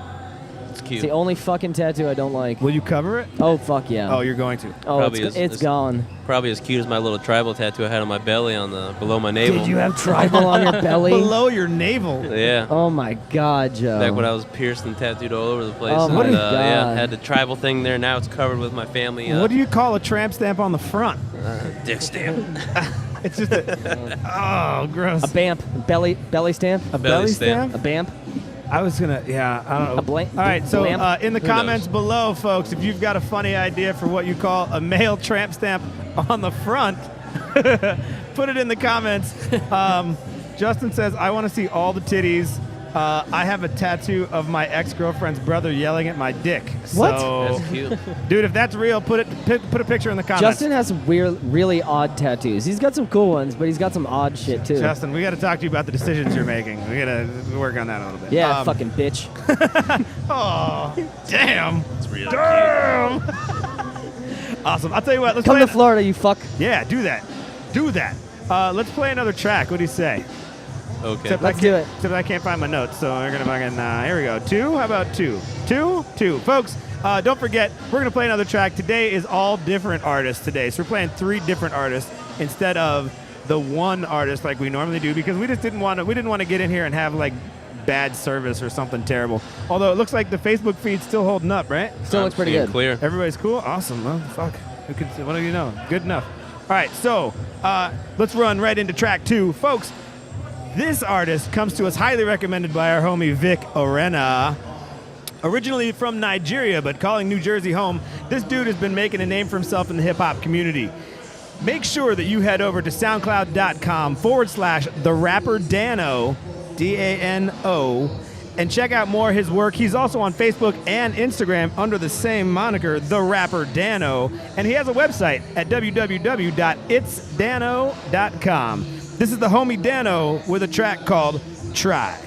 It's It's cute. the only fucking tattoo I don't like. Will you cover it? Oh, fuck yeah. Oh, you're going to. Oh, Probably it's gone. Probably as cute as my little tribal tattoo I had on my belly below my navel. Did you have tribal on your belly? Below your navel. Yeah. Oh, my God, Joe. Back when I was pierced and tattooed all over the place. Oh, and, my yeah, God. had the tribal thing there. Now it's covered with my family. What do you call a tramp stamp on the front? Dick stamp. It's just a. Oh, gross. A BAMP. Belly stamp? A belly stamp. A BAMP? I was gonna, yeah, I don't know. A blank- All right, so blamp? in the Who comments knows? below, folks, if you've got a funny idea for what you call a male tramp stamp on the front, put it in the comments. Justin says, I want to see all the titties. I have a tattoo of my ex-girlfriend's brother yelling at my dick. What? So, That's cute. dude, if that's real, put a picture in the comments. Justin has some weird, really odd tattoos. He's got some cool ones, but he's got some odd shit, too. Justin, we got to talk to you about the decisions you're making. We got to work on that a little bit. Yeah, fucking bitch. Oh, damn. It's real Damn. Awesome. I'll tell you what. Let's Come play to Florida, you fuck. Yeah, do that. Do that. Let's play another track. What do you say? cute. Okay. Except Let's I do can't- it. Except I can't find my notes, so we're gonna fucking. Here we go. 2. How about 2? 2. Folks. Don't forget, we're going to play another track. Today is all different artists today. So we're playing 3 different artists instead of the one artist like we normally do, because we just didn't want to get in here and have like bad service or something terrible. Although it looks like the Facebook feed's still holding up, right? Still looks pretty good. Clear. Everybody's cool? Awesome. Well, fuck. What do you know? Good enough. All right, so let's run right into track 2. Folks, this artist comes to us highly recommended by our homie Vic Orena. Originally from Nigeria, but calling New Jersey home, this dude has been making a name for himself in the hip-hop community. Make sure that you head over to soundcloud.com/TheRapperDano, D-A-N-O, and check out more of his work. He's also on Facebook and Instagram under the same moniker, The Rapper Dano, and he has a website at www.itsdano.com. This is the homie Dano with a track called Try.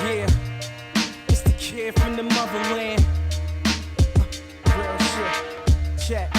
Yeah, it's the kid from the motherland. Real shit. Check.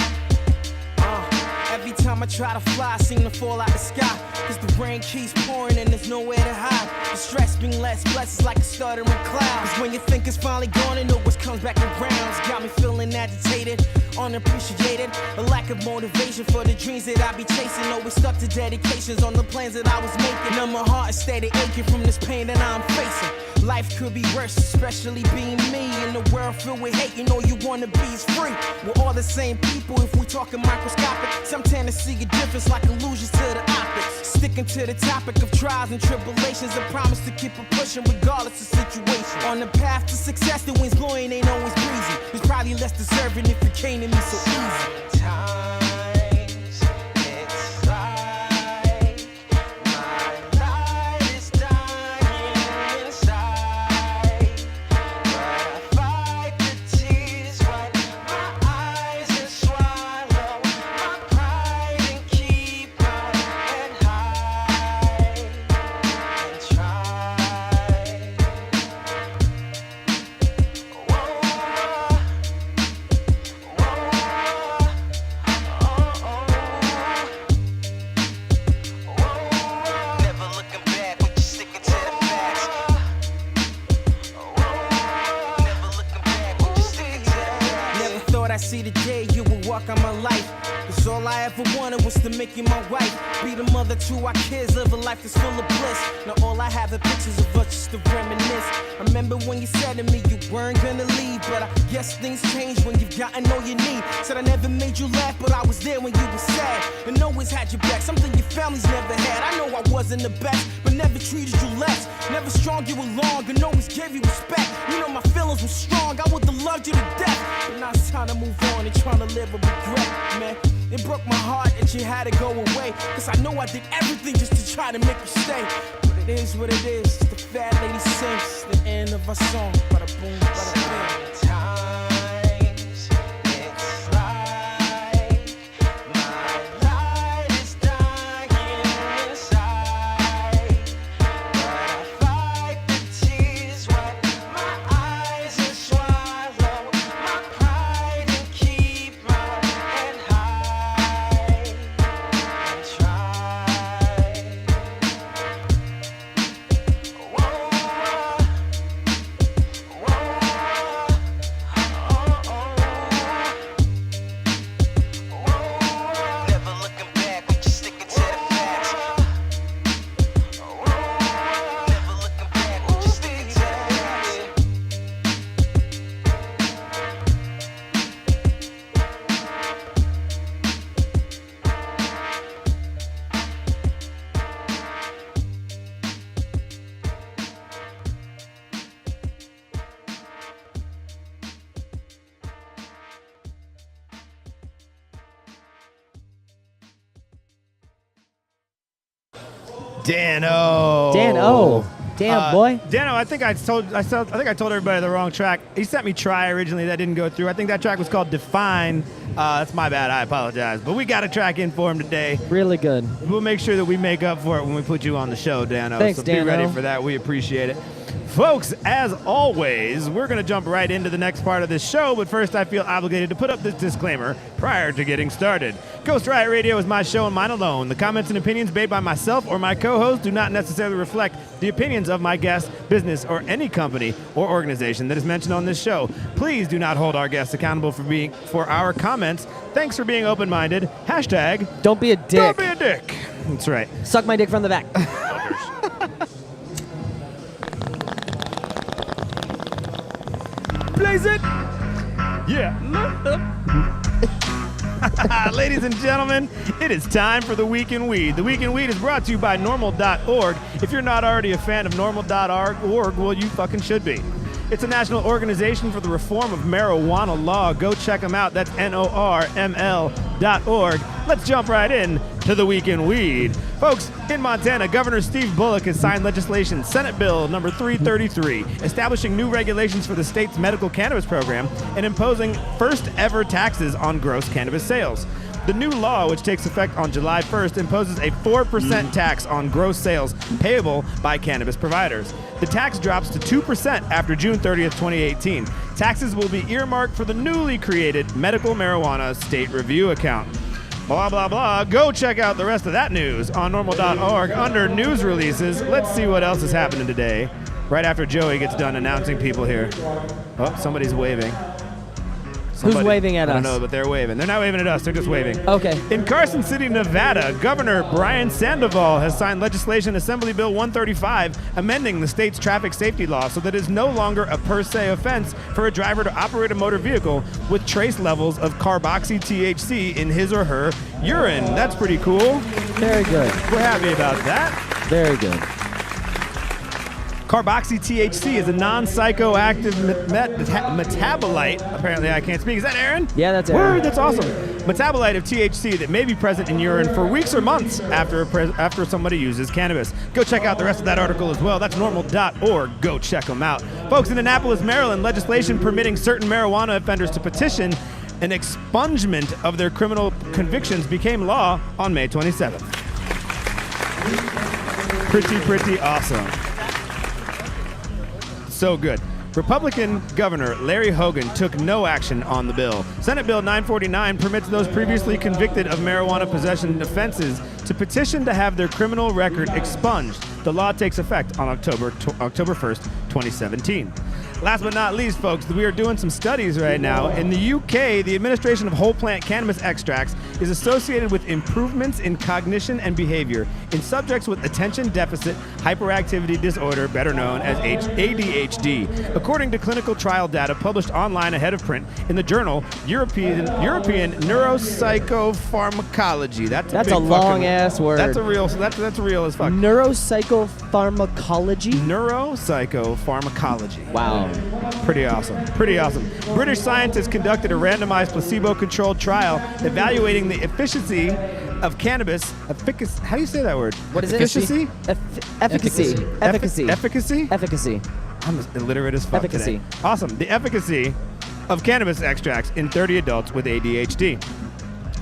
Every time I try to fly, I seem to fall out the sky. Cause the rain keeps pouring and there's nowhere to hide. The stress being less, blessings like a stuttering cloud. Cause when you think it's finally gone, and always comes back around. It's got me feeling agitated, unappreciated. A lack of motivation for the dreams that I be chasing. Always stuck to dedications on the plans that I was making. Now my heart is steady aching from this pain that I'm facing. Life could be worse, especially being me. In a world filled with hate, you know you wanna be is free. We're all the same people if we talking microscopic. Some tend to see a difference like illusions to the optics. Sticking to the topic of trials and tribulations, and promise to keep it pushing regardless of situation. On the path to success, the wind's blowing ain't always breezy. It's probably less deserving if it came to me so easy. I see the day you will walk on my life. Cause all I ever wanted was to make you my wife. Be the mother to our kids, live a life that's full of bliss. Now all I have are pictures of us just to reminisce. I remember when you said to me you weren't gonna leave, but I guess things change when you've gotten all you need. Said I never made you laugh, but I was there when you were sad. And always had your back, something your family's never had. I know I wasn't the best, but never treated you less. Never strong you along, and always gave you respect. You know my feelings were strong, I would've loved you to death. But now it's time to move on and trying to live with regret, man. It broke my heart that you had to go away. Cause I know I did everything just to try to make you stay. But it is what it is, the fat lady sings. The end of our song, bada boom, bada bing. Dano. Damn, boy. Dano, I think I told everybody the wrong track. He sent me Try originally. That didn't go through. I think that track was called Define. That's my bad. I apologize. But we got a track in for him today. Really good. We'll make sure that we make up for it when we put you on the show, Dano. Thanks, so Dano. be ready for that. We appreciate it. Folks, as always, we're going to jump right into the next part of this show, but first I feel obligated to put up this disclaimer prior to getting started. Ghost Riot Radio is my show and mine alone. The comments and opinions made by myself or my co-host do not necessarily reflect the opinions of my guest, business, or any company or organization that is mentioned on this show. Please do not hold our guests accountable for our comments. Thanks for being open-minded. Hashtag Don't be a dick. Don't be a dick. That's right. Suck my dick from the back. Blaze it! Yeah. Ladies and gentlemen, it is time for the Week in Weed. The Week in Weed is brought to you by normal.org. If you're not already a fan of normal.org, well, you fucking should be. It's a national organization for the reform of marijuana law. Go check them out. That's NORML.org. Let's jump right in to the Week in Weed. Folks, in Montana, Governor Steve Bullock has signed legislation, Senate Bill number 333, establishing new regulations for the state's medical cannabis program and imposing first ever taxes on gross cannabis sales. The new law, which takes effect on July 1st, imposes a 4% tax on gross sales payable by cannabis providers. The tax drops to 2% after June 30th, 2018. Taxes will be earmarked for the newly created Medical Marijuana State Review Account. Blah, blah, blah. Go check out the rest of that news on normal.org under news releases. Let's see what else is happening today, right after Joey gets done announcing people here. Oh, somebody's waving. Who's waving at us? I don't know, but they're waving. They're not waving at us. They're just waving. Okay. In Carson City, Nevada, Governor Brian Sandoval has signed legislation, Assembly Bill 135, amending the state's traffic safety law so that it is no longer a per se offense for a driver to operate a motor vehicle with trace levels of carboxy-THC in his or her urine. That's pretty cool. Very good. We're happy about that. Very good. Carboxy-THC is a non-psychoactive metabolite. Apparently, I can't speak. Is that Aaron? Yeah, that's Aaron. Word, that's awesome. Metabolite of THC that may be present in urine for weeks or months after somebody uses cannabis. Go check out the rest of that article as well. That's normal.org. Go check them out. Folks, in Annapolis, Maryland, legislation permitting certain marijuana offenders to petition an expungement of their criminal convictions became law on May 27th. Pretty awesome. So good. Republican Governor Larry Hogan took no action on the bill. Senate Bill 949 permits those previously convicted of marijuana possession offenses to petition to have their criminal record expunged. The law takes effect on October 1st, 2017. Last but not least, folks, we are doing some studies right now. In the UK, the administration of whole plant cannabis extracts is associated with improvements in cognition and behavior in subjects with attention deficit hyperactivity disorder, better known as ADHD, according to clinical trial data published online ahead of print in the journal European Neuropsychopharmacology. That's a long ass word. That's real as fuck. Neuropsychopharmacology? Neuropsychopharmacology. Wow. Pretty awesome. British scientists conducted a randomized placebo-controlled trial evaluating the efficacy of cannabis. How do you say that word? What is it? Efficacy? Efficacy. I'm illiterate as fuck today. Awesome. The efficacy of cannabis extracts in 30 adults with ADHD.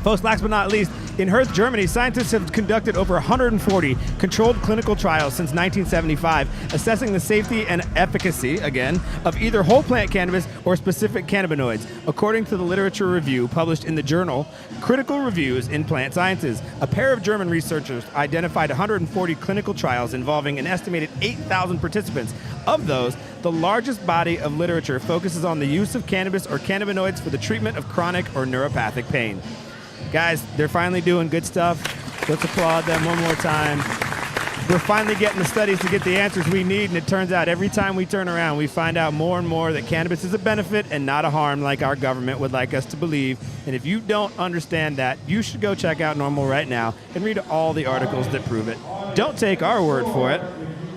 Folks, last but not least, in Herth, Germany, scientists have conducted over 140 controlled clinical trials since 1975, assessing the safety and efficacy, again, of either whole plant cannabis or specific cannabinoids, according to the literature review published in the journal Critical Reviews in Plant Sciences. A pair of German researchers identified 140 clinical trials involving an estimated 8,000 participants. Of those, the largest body of literature focuses on the use of cannabis or cannabinoids for the treatment of chronic or neuropathic pain. Guys, they're finally doing good stuff. Let's applaud them one more time. We're finally getting the studies to get the answers we need, and it turns out every time we turn around, we find out more and more that cannabis is a benefit and not a harm like our government would like us to believe. And if you don't understand that, you should go check out Normal right now and read all the articles that prove it. Don't take our word for it.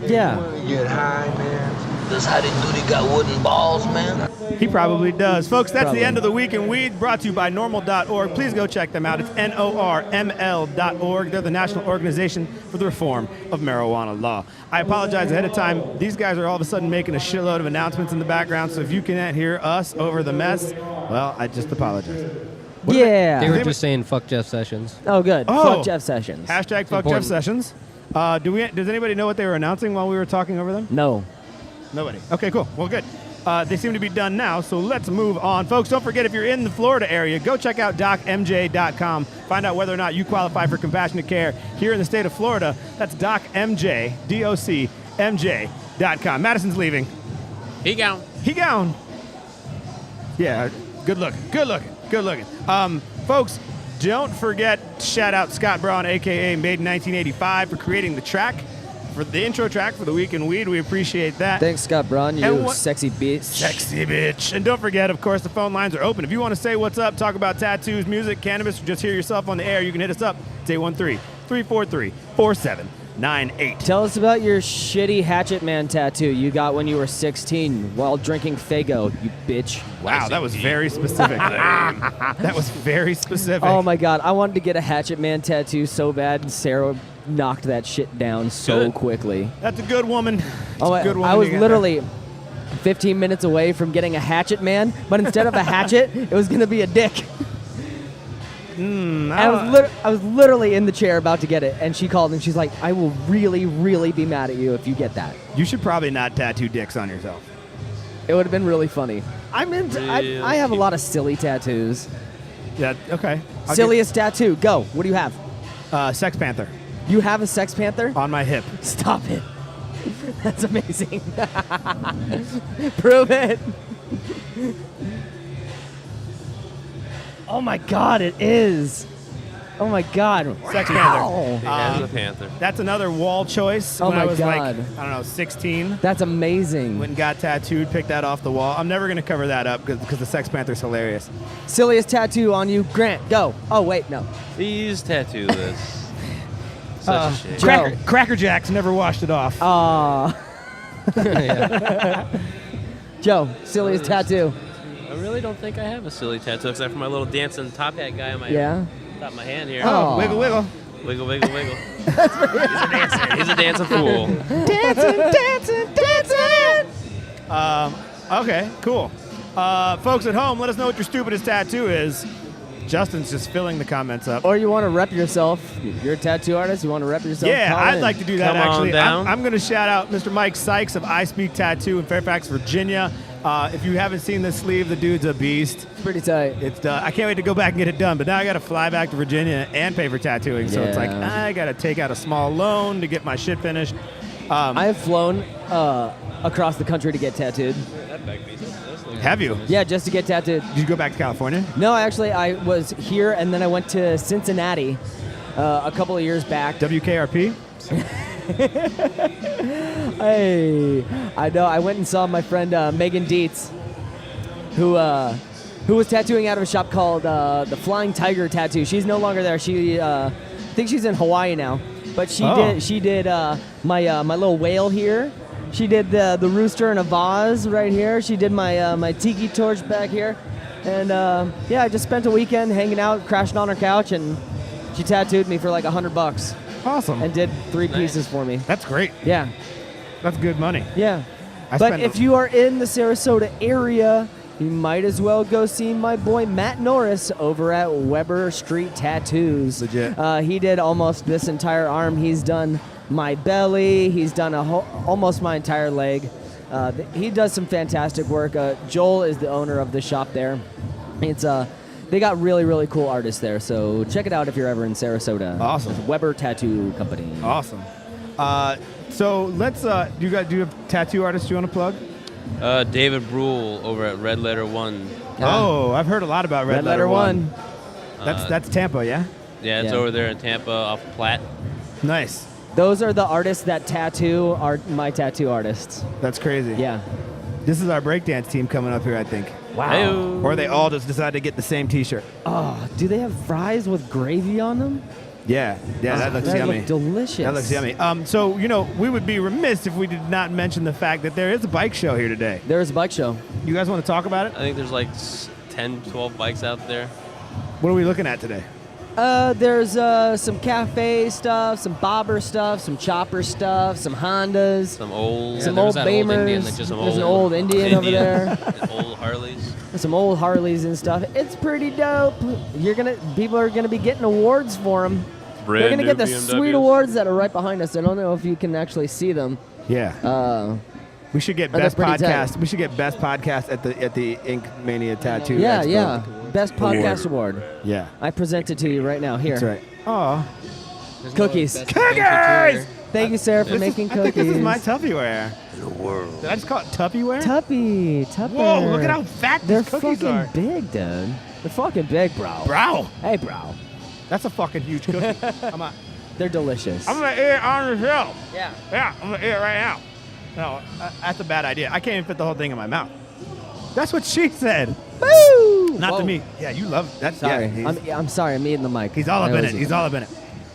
Yeah. Get high, man. Does Howdy Doody got wooden balls, man? He probably does. Folks, that's the end of the Week in Weed, brought to you by normal.org. Please go check them out. It's NORML.org. They're the National Organization for the Reform of Marijuana Law. I apologize ahead of time. These guys are all of a sudden making a shitload of announcements in the background, so if you can't hear us over the mess, well, I just apologize. They were just saying fuck Jeff Sessions. Oh, good. Fuck Jeff Sessions. Hashtag fuck Jeff Sessions. Does anybody know what they were announcing while we were talking over them? No. Nobody. Okay, cool. Well, good. They seem to be done now, so let's move on. Folks, don't forget, if you're in the Florida area, go check out docmj.com. Find out whether or not you qualify for compassionate care here in the state of Florida. That's docmj, docmj.com. Madison's leaving. He gone. He gone. Yeah, good looking. Good looking. Good looking. Folks, don't forget, shout out Scott Braun, a.k.a. Made in 1985, for creating the track. For the intro track for the Week in Weed. We appreciate that. Thanks, Scott Braun, you sexy bitch. Sexy bitch. And don't forget, of course, the phone lines are open. If you want to say what's up, talk about tattoos, music, cannabis, or just hear yourself on the air, you can hit us up. It's 813-343-4798. Tell us about your shitty Hatchet Man tattoo you got when you were 16 while drinking Faygo, you bitch. Wow, that was very specific. That was very specific. Oh, my God. I wanted to get a Hatchet Man tattoo so bad, and Sarah knocked that shit down so quickly. That's a good woman. I was literally 15 minutes away from getting a Hatchet Man, but instead of a hatchet, it was going to be a dick. I was literally in the chair about to get it, and she called and she's like, I will really, really be mad at you if you get that. You should probably not tattoo dicks on yourself. It would have been really funny. I have a lot of silly tattoos. Yeah, okay. Silliest tattoo, go. What do you have? Sex Panther. You have a Sex Panther? On my hip. Stop it. That's amazing. Prove it. Oh my God, it is. Oh my God. Sex Panther. As a panther. That's another wall choice. Oh when my I was God. like, I don't know, 16. That's amazing. Went and got tattooed, picked that off the wall. I'm never going to cover that up because the Sex Panther's hilarious. Silliest tattoo on you, Grant, go. Oh, wait, no. Please tattoo this. Such a shame. Cracker Jacks never washed it off. Joe, silliest tattoo. I really don't think I have a silly tattoo except for my little dancing top hat guy on my top of my hand here. Oh, wiggle, wiggle. Wiggle, wiggle, wiggle. He's a dancing fool. Dancing. Okay, cool. Folks at home, let us know what your stupidest tattoo is. Justin's just filling the comments up. Or you want to rep yourself. You're a tattoo artist. You want to rep yourself. Yeah, I'd like to do that, Come on actually. down. I'm going to shout out Mr. Mike Sykes of I Speak Tattoo in Fairfax, Virginia. If you haven't seen this sleeve, the dude's a beast. It's pretty tight. I can't wait to go back and get it done, but now I got to fly back to Virginia and pay for tattooing. So it's like, I got to take out a small loan to get my shit finished. I have flown across the country to get tattooed. Have you? Yeah, just to get tattooed. Did you go back to California? No, actually, I was here, and then I went to Cincinnati a couple of years back. WKRP? Hey, I know. I went and saw my friend Megan Dietz, who was tattooing out of a shop called the Flying Tiger Tattoo. She's no longer there. I think she's in Hawaii now. But she did my little whale here. She did the rooster in a vase right here. She did my tiki torch back here. And I just spent a weekend hanging out, crashing on her couch, and she tattooed me for like $100. Awesome. And did 3 pieces for me. That's great. Yeah. That's good money. Yeah. But if you are in the Sarasota area, you might as well go see my boy Matt Norris over at Weber Street Tattoos. Legit. He did almost this entire arm. He's done my belly. He's done almost my entire leg. He does some fantastic work. Joel is the owner of the shop there. They got really, really cool artists there. So check it out if you're ever in Sarasota. Awesome. It's Weber Tattoo Company. Awesome. So let's. Do you have tattoo artists you want to plug? David Brule over at Red Letter 1. Oh, I've heard a lot about Red Letter 1. That's Tampa, yeah? Yeah, it's over there in Tampa off of Platte. Nice. Those are the artists that tattoo are my tattoo artists. That's crazy. Yeah. This is our breakdance team coming up here, I think. Wow. Hey-o. Or they all just decided to get the same T-shirt. Oh, do they have fries with gravy on them? Yeah, that looks yummy. Look delicious. That looks yummy. So, we would be remiss if we did not mention the fact that there is a bike show here today. There is a bike show. You guys want to talk about it? I think there's like 10, 12 bikes out there. What are we looking at today? There's some cafe stuff, some bobber stuff, some chopper stuff, some Hondas, Some old Beamers. There's an old Indian over there. Old Harleys. Some old Harleys and stuff. It's pretty dope. People are gonna be getting awards for them. They're gonna get the BMWs. sweet awards that are right behind us. I don't know if you can actually see them. Yeah. We should get best podcast. We should get best podcast at the Ink Mania Tattoo Expo. Yeah. Best podcast award. Yeah. I present it to you right now. Here. That's right. Oh. Cookies. Cookies! Thank you, Sarah, for making cookies. I think this is my Tuffyware. Did I just call it Tuffyware? Tuppy. Whoa, look at how fat these cookies are. They're fucking big, dude. They're fucking big, bro. Bro. Hey, bro. That's a fucking huge cookie. They're delicious. I'm going to eat it on the show. Yeah. Yeah, I'm going to eat it right now. No, that's a bad idea. I can't even fit the whole thing in my mouth. That's what she said. Woo! Not to me. Yeah, you love that. Sorry. Yeah, I'm sorry. I'm eating the mic. He's all up in it. He's all up in it.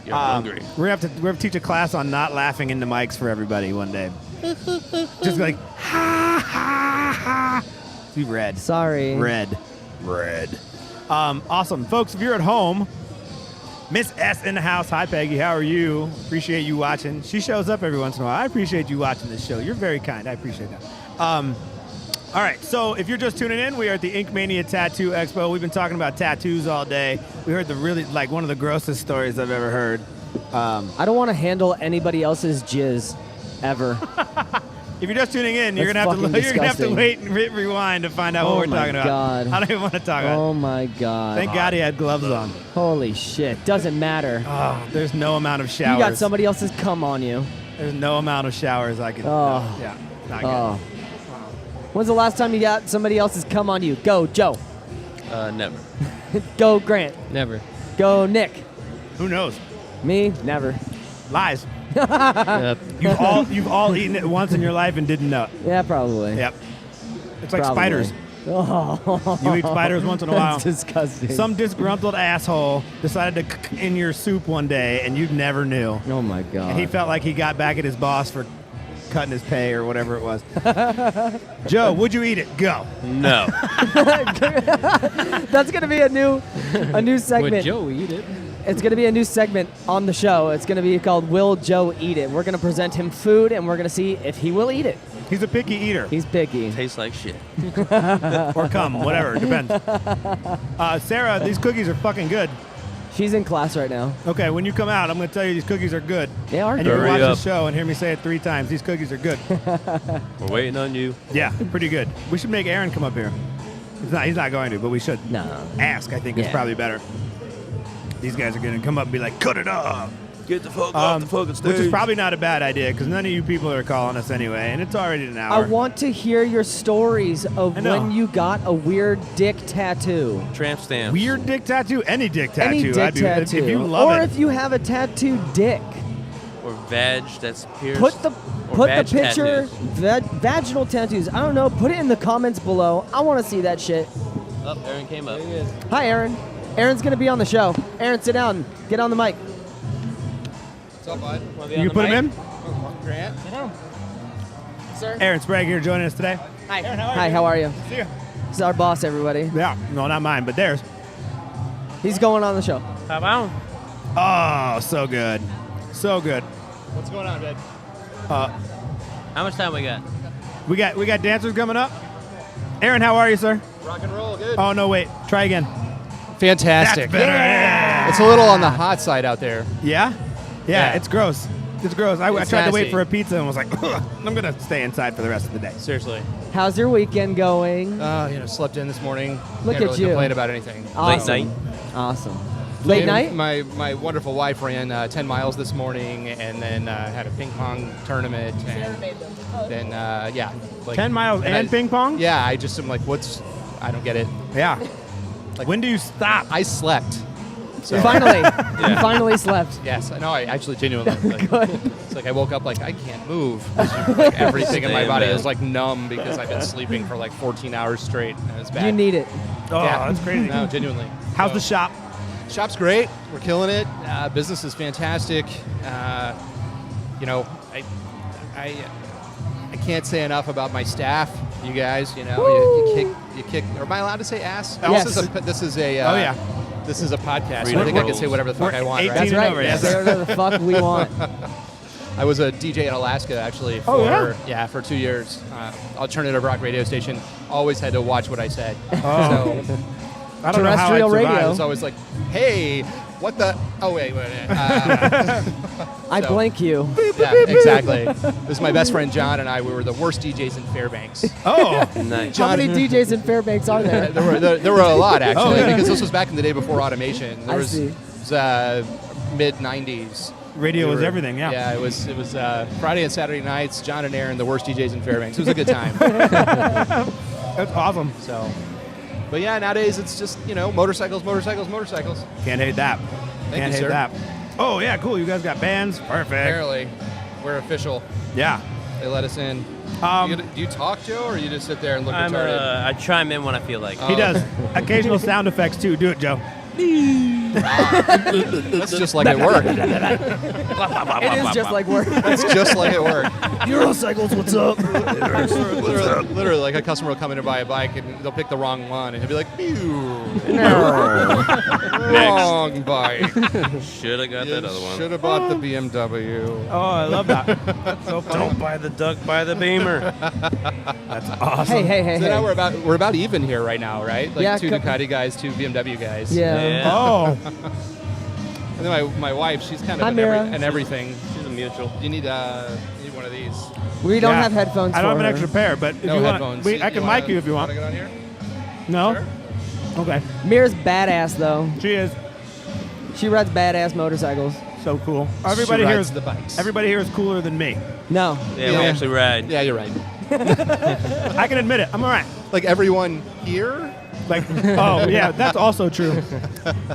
You're hungry. We're gonna have to teach a class on not laughing into mics for everybody one day. Just like ha ha ha. See red. Sorry. Red. Awesome, folks. If you're at home, Miss S in the house. Hi, Peggy. How are you? Appreciate you watching. She shows up every once in a while. I appreciate you watching this show. You're very kind. I appreciate that. All right, so if you're just tuning in, we are at the Ink Mania Tattoo Expo. We've been talking about tattoos all day. We heard one of the grossest stories I've ever heard. I don't want to handle anybody else's jizz, ever. If you're just tuning in, you're gonna have to wait and rewind to find out what we're talking about. God. I don't even want to talk about it. Oh my God. Thank God he had gloves on. Holy shit. Doesn't matter. Oh, there's no amount of showers. You got somebody else's cum on you. There's no amount of showers I could. Oh. No, yeah, not good. When's the last time you got somebody else's cum on you? Go, Joe. Never. Go, Grant. Never. Go, Nick. Who knows? Me? Never. Lies. Yep. You've all eaten it once in your life and didn't know it. Yeah, probably. Yep. It's like Probably. spiders. Oh. You eat spiders once in a while. That's disgusting. Some disgruntled asshole decided to in your soup one day and you never knew. Oh my God. And he felt like he got back at his boss for cutting his pay or whatever it was. Joe, would you eat it? Go. No. That's gonna be a new segment. Would Joe eat it? It's gonna be a new segment on the show. It's gonna be called "Will Joe Eat It?" We're gonna present him food, and we're gonna see if he will eat it. He's a picky eater. He's picky. Tastes like shit. Or cum, whatever, depends. Sarah, these cookies are fucking good. She's in class right now. Okay, when you come out, I'm going to tell you these cookies are good. They are and good. you can watch Hurry the show and hear me say it 3 times. These cookies are good. We're waiting on you. Yeah, pretty good. We should make Aaron come up here. He's not going to, but we should. No. Ask, I think, is probably better. These guys are going to come up and be like, cut it off. Get the fuck off the fucking stage. Which is probably not a bad idea because none of you people are calling us anyway, and it's already an hour. I want to hear your stories of when you got a weird dick tattoo. Tramp stamps. Weird dick tattoo? Any dick tattoo. Any dick tattoo. If you love or it. if you have a tattooed dick. Or vag that's pierced. Put the picture, vaginal tattoos. I don't know. Put it in the comments below. I want to see that shit. Oh, Aaron came up. Hi, Aaron. Aaron's going to be on the show. Aaron, sit down. Get on the mic. What's up, bud? You put him in? Grant. Sir? Aaron Sprague here joining us today. Hi. Aaron, how are you? Hi, how are you? See ya. This is our boss, everybody. Yeah. No, not mine, but theirs. He's going on the show. How about? Oh, so good. So good. What's going on, babe? How much time we got? We got dancers coming up. Aaron, how are you, sir? Rock and roll, good. Oh, no, wait. Try again. Fantastic. That's better. Yeah. It's a little on the hot side out there. Yeah? Yeah, it's gross. It's gross. I tried to wait nasty. for a pizza and was like, ugh, I'm going to stay inside for the rest of the day. Seriously. How's your weekend going? Slept in this morning. Look Can't at really you. complain about anything. Awesome. Late night? Awesome. Late night? My wonderful wife ran 10 miles this morning and then had a ping pong tournament. And then, 10 miles and ping pong? Yeah, I just am like, I don't get it. Yeah. Like, when do you stop? I slept. So. Finally. You finally slept. Yes, no, I actually genuinely. Good. It's like I woke up like I can't move. Like, everything in my body is like numb because I've been sleeping for like 14 hours straight. And it's bad. You need it. Oh, Yeah. that's crazy. No, genuinely. How's the shop? Shop's great. We're killing it. Business is fantastic. I can't say enough about my staff. You guys, you kick. Am I allowed to say ass? Yes. This is a. Oh, yeah. This is a podcast. So Freedom I think I can rules. say whatever the fuck I want. 18 Right? That's right. over, yes. Say whatever the fuck we want. I was a DJ in Alaska actually for for 2 years. Alternative rock radio station. Always had to watch what I said. Oh. So I don't know how I Terrestrial survived. radio. I was always like, "Hey, What the? Oh, wait. I blank you. Yeah, exactly. This is my best friend John and I. We were the worst DJs in Fairbanks. Oh, nice. How many DJs in Fairbanks are there? There were a lot, actually, because this was back in the day before automation. There was, see. It was mid-90s. Radio was everything, yeah. Yeah, it was Friday and Saturday nights, John and Aaron, the worst DJs in Fairbanks. It was a good time. That's awesome. So, but yeah, nowadays it's just, motorcycles. Can't hate that. Thank Can't you, hate sir. that. Oh, yeah, cool. You guys got bands? Perfect. Apparently, we're official. Yeah. They let us in. Do you talk, Joe, or you just sit there and look I'm retarded? I chime in when I feel like it. He does. Occasional sound effects, too. Do it, Joe. That's just like it worked. It is just like work. That's just like it worked. Eurocycles, what's up? Literally, like a customer will come in and buy a bike, and they'll pick the wrong one, and he'll be like, "Pew, wrong bike. Should have got that other one. Should have bought the BMW." Oh, I love that. That's so funny. Don't buy the duck, buy the Beamer. That's awesome. Hey. So now we're about even here right now, right? Like Yeah, two Ducati guys, two BMW guys. Yeah. Oh. And then my wife, she's kind of Hi, Mira. an everything. She's a mutual. You need one of these. We don't have headphones I don't for have an her. extra pair, but if No you headphones. want, I can mic you if you want. Want to get on here? No? Sure. Okay. Mira's badass, though. She is She rides badass motorcycles. so cool. Everybody She here rides is the bikes. Everybody here is cooler than me. No. Yeah, we actually ride. Yeah, you're right. I can admit it. I'm all right. Like everyone here. Like, oh yeah, that's also true.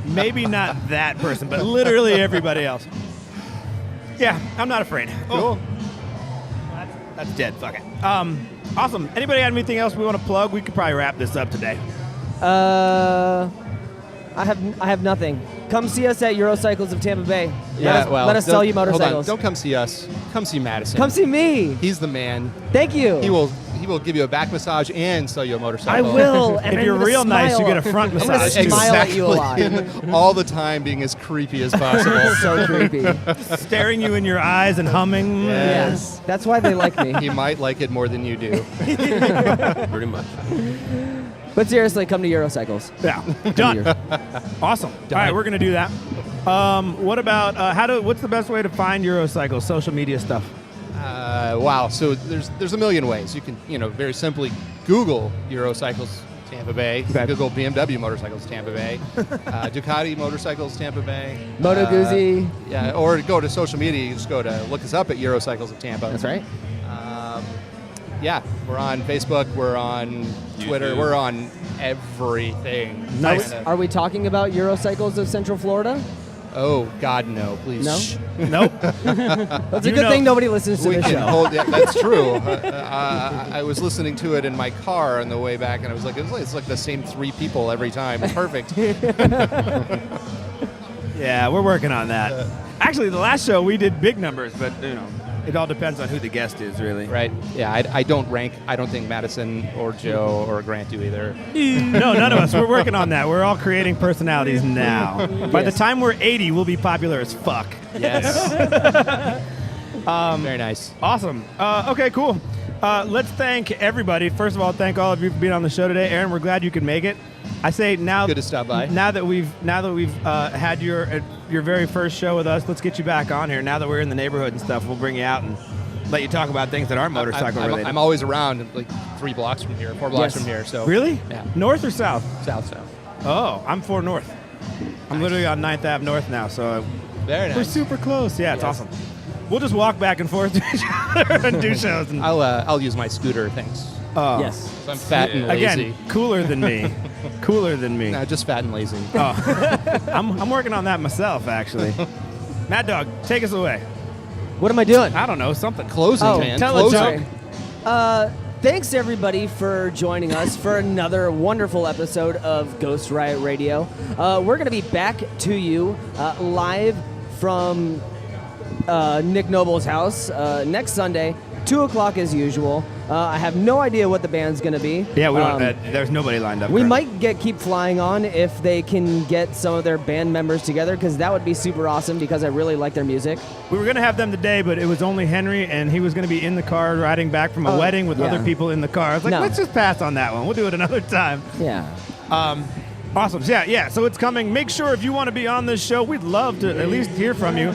Maybe not that person, but literally everybody else. Yeah, I'm not afraid. Cool. That's dead. Fuck it. Awesome. Anybody have anything else we want to plug? We could probably wrap this up today. I have nothing. Come see us at Eurocycles of Tampa Bay. Let us sell you motorcycles. Hold on. Don't come see us. Come see Madison. Come see me. He's the man. Thank you. He will give you a back massage and sell you a motorcycle. I will. And If I'm you're gonna real nice, you smile. get a front I'm gonna massage. smile at you a lot. Exactly. All the time being as creepy as possible. So creepy. Staring you in your eyes and humming. Yes. That's why they like me. He might like it more than you do. Pretty much. But seriously, come to Eurocycles. Yeah. Done. Awesome. All right, we're gonna do that. What about what's the best way to find Eurocycles? Social media stuff. Wow. So there's a million ways. You can very simply Google Eurocycles Tampa Bay. Okay. Google BMW motorcycles Tampa Bay. Ducati motorcycles Tampa Bay. Moto Guzzi. Yeah. Or go to social media. You just go to look us up at Eurocycles of Tampa. That's right. Yeah, we're on Facebook, we're on Twitter, YouTube. we're on everything. Nice. Are we talking about Eurocycles of Central Florida? Oh, God, no, please. No? Shh. Nope. That's a You good know- thing nobody listens to We the can show. hold. Yeah, that's true. I was listening to it in my car on the way back, and I was like, it's like the same three people every time. It's perfect. Yeah, we're working on that. Actually, the last show we did big numbers, but it all depends on who the guest is, really. Right. Yeah, I don't rank. I don't think Madison or Joe or Grant do either. No, none of us. We're working on that. We're all creating personalities now. By the time we're 80, we'll be popular as fuck. Yes. Very nice. Awesome. Okay, cool. Let's thank everybody. First of all, thank all of you for being on the show today. Aaron, we're glad you could make it. I say now. Good to stop by. Now that we've had your very first show with us, let's get you back on here. Now that we're in the neighborhood and stuff, we'll bring you out and let you talk about things that aren't motorcycle related. I'm always around, like 3 blocks from here, 4 blocks from here. So Really? Yeah. North or south? South. Oh, I'm 4 north. I'm literally on 9th Ave North now, so Very nice. we're super close. Yeah, it's awesome. We'll just walk back and forth to each other and do shows. And, I'll use my scooter. Thanks. Yes. So I'm fat and lazy. again, cooler than me. Cooler than me. No, just fat and lazy. Oh. I'm working on that myself, actually. Mad Dog, take us away. What am I doing? I don't know, something. Closing, Oh, man. tell a Closing. joke. Thanks everybody for joining us for another wonderful episode of Ghost Riot Radio. We're going to be back to you live from Nick Noble's house next Sunday, 2 o'clock as usual. I have no idea what the band's going to be. Yeah, we don't. There's nobody lined up. We currently. might keep flying on if they can get some of their band members together, because that would be super awesome, because I really like their music. We were going to have them today, but it was only Henry, and he was going to be in the car riding back from a wedding with yeah. other people in the car. I was like, No. let's just pass on that one. We'll do it another time. Yeah. Awesome. Yeah. So it's coming. Make sure if you want to be on this show, we'd love to at least hear from you.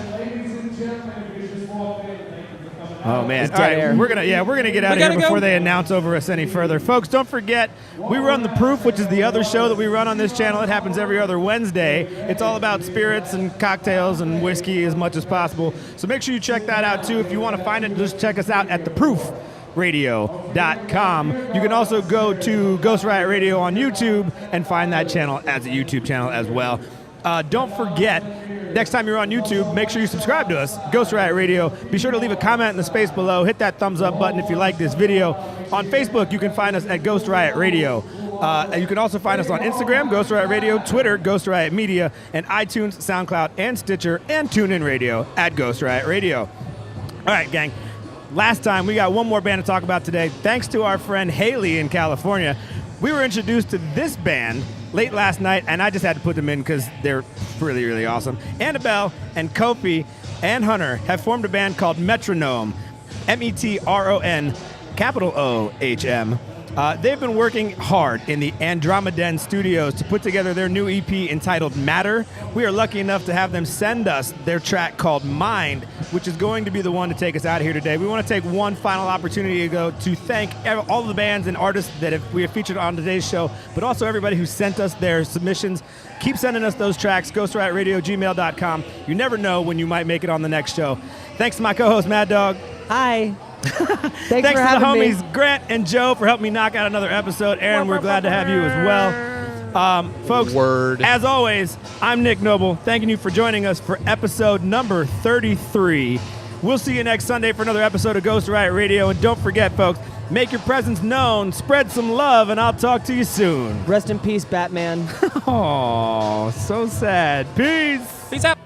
Oh man! All right, we're gonna get out of here before they announce over us any further, folks. Don't forget, we run The Proof, which is the other show that we run on this channel. It happens every other Wednesday. It's all about spirits and cocktails and whiskey as much as possible. So make sure you check that out too. If you want to find it, just check us out at theproofradio.com. You can also go to Ghost Riot Radio on YouTube and find that channel as a YouTube channel as well. Don't forget, next time you're on YouTube, make sure you subscribe to us, Ghost Riot Radio. Be sure to leave a comment in the space below. Hit that thumbs up button if you like this video. On Facebook, you can find us at Ghost Riot Radio. You can also find us on Instagram, Ghost Riot Radio, Twitter, Ghost Riot Media, and iTunes, SoundCloud, and Stitcher, and TuneIn Radio at Ghost Riot Radio. All right, gang. Last time, we got one more band to talk about today. Thanks to our friend Haley in California. We were introduced to this band late last night, and I just had to put them in because they're really, really awesome. Annabelle and Kofi and Hunter have formed a band called Metronome, M-E-T-R-O-N, capital O-H-M. They've been working hard in the Andromedan Studios to put together their new EP entitled Matter. We are lucky enough to have them send us their track called Mind, which is going to be the one to take us out of here today. We want to take one final opportunity to thank all of the bands and artists that we have featured on today's show, but also everybody who sent us their submissions. Keep sending us those tracks, ghostriotradio@gmail.com. You never know when you might make it on the next show. Thanks to my co-host, Mad Dog. Hi. Thanks to the homies Grant and Joe for helping me knock out another episode. Aaron, we're glad to have you as well. Folks, as always, I'm Nick Noble, thanking you for joining us for episode number 33. We'll see you next Sunday for another episode of Ghost Riot Radio. And don't forget, folks, make your presence known, spread some love, and I'll talk to you soon. Rest in peace, Batman. Oh, so sad. Peace. Peace out.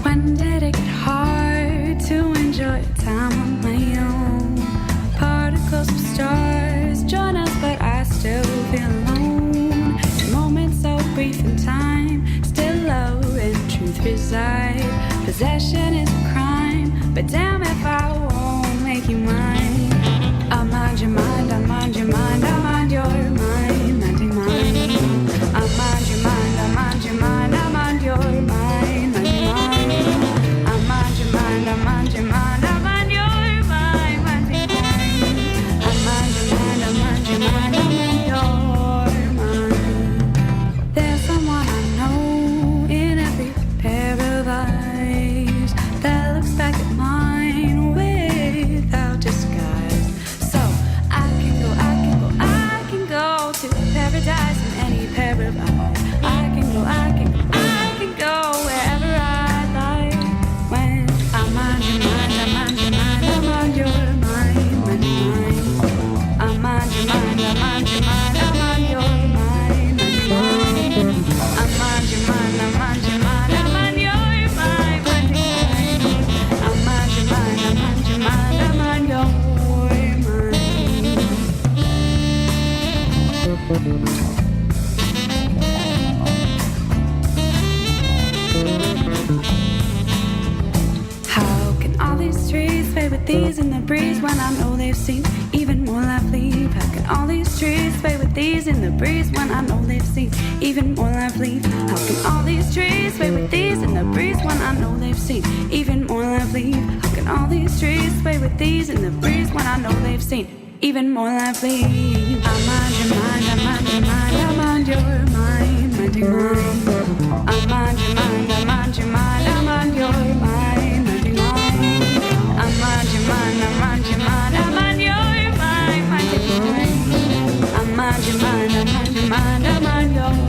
When did it get hard to enjoy time on my own? Particles of stars join us, but I still feel alone. Moments so brief in time, still love and truth reside. Possession is a crime, but damn if I won't make you mine. I mind your mind, I mind your mind, I mind your mind, minding mine. I mind your mind, I mind your mind, I mind your mind, minding mine. I mind your mind, I mind your mind, I mind your mind, minding mine. I mind your mind, I mind your mind, I mind your mind. There's someone I know in every pair of eyes that looks back at mine without disguise. So I can go to paradise in any pair of eyes. I can go wherever I like. When I mind your mind, I mind your mind, I mind your mind, mind mine. I mind your mind, I mind your mind, I mind your mind, mind mine. I mind your mind, I mind your mind, I mind your mind, mind mine. I mind your mind, I mind your mind, I mind your mind. How can all these trees fade with these in the breeze when I know they've seen even more life leave? How can all these trees fade with these in the breeze when I know they've seen even more life leave? How can all these trees fade with these in the breeze when I know they've seen even more life leave? How can all these trees fade with these in the breeze when I know they've seen even more life leave? I mind your mind, I mind your mind, I mind your mind, minding mine. I mind your mind, I mind your mind, I mind your mind, minding mine. I mind your mind, I mind your mind, I mind your mind, minding mine. I mind your mind, I mind your mind, I mind your mind.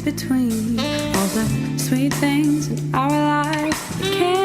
between all the sweet things in our lives. We can't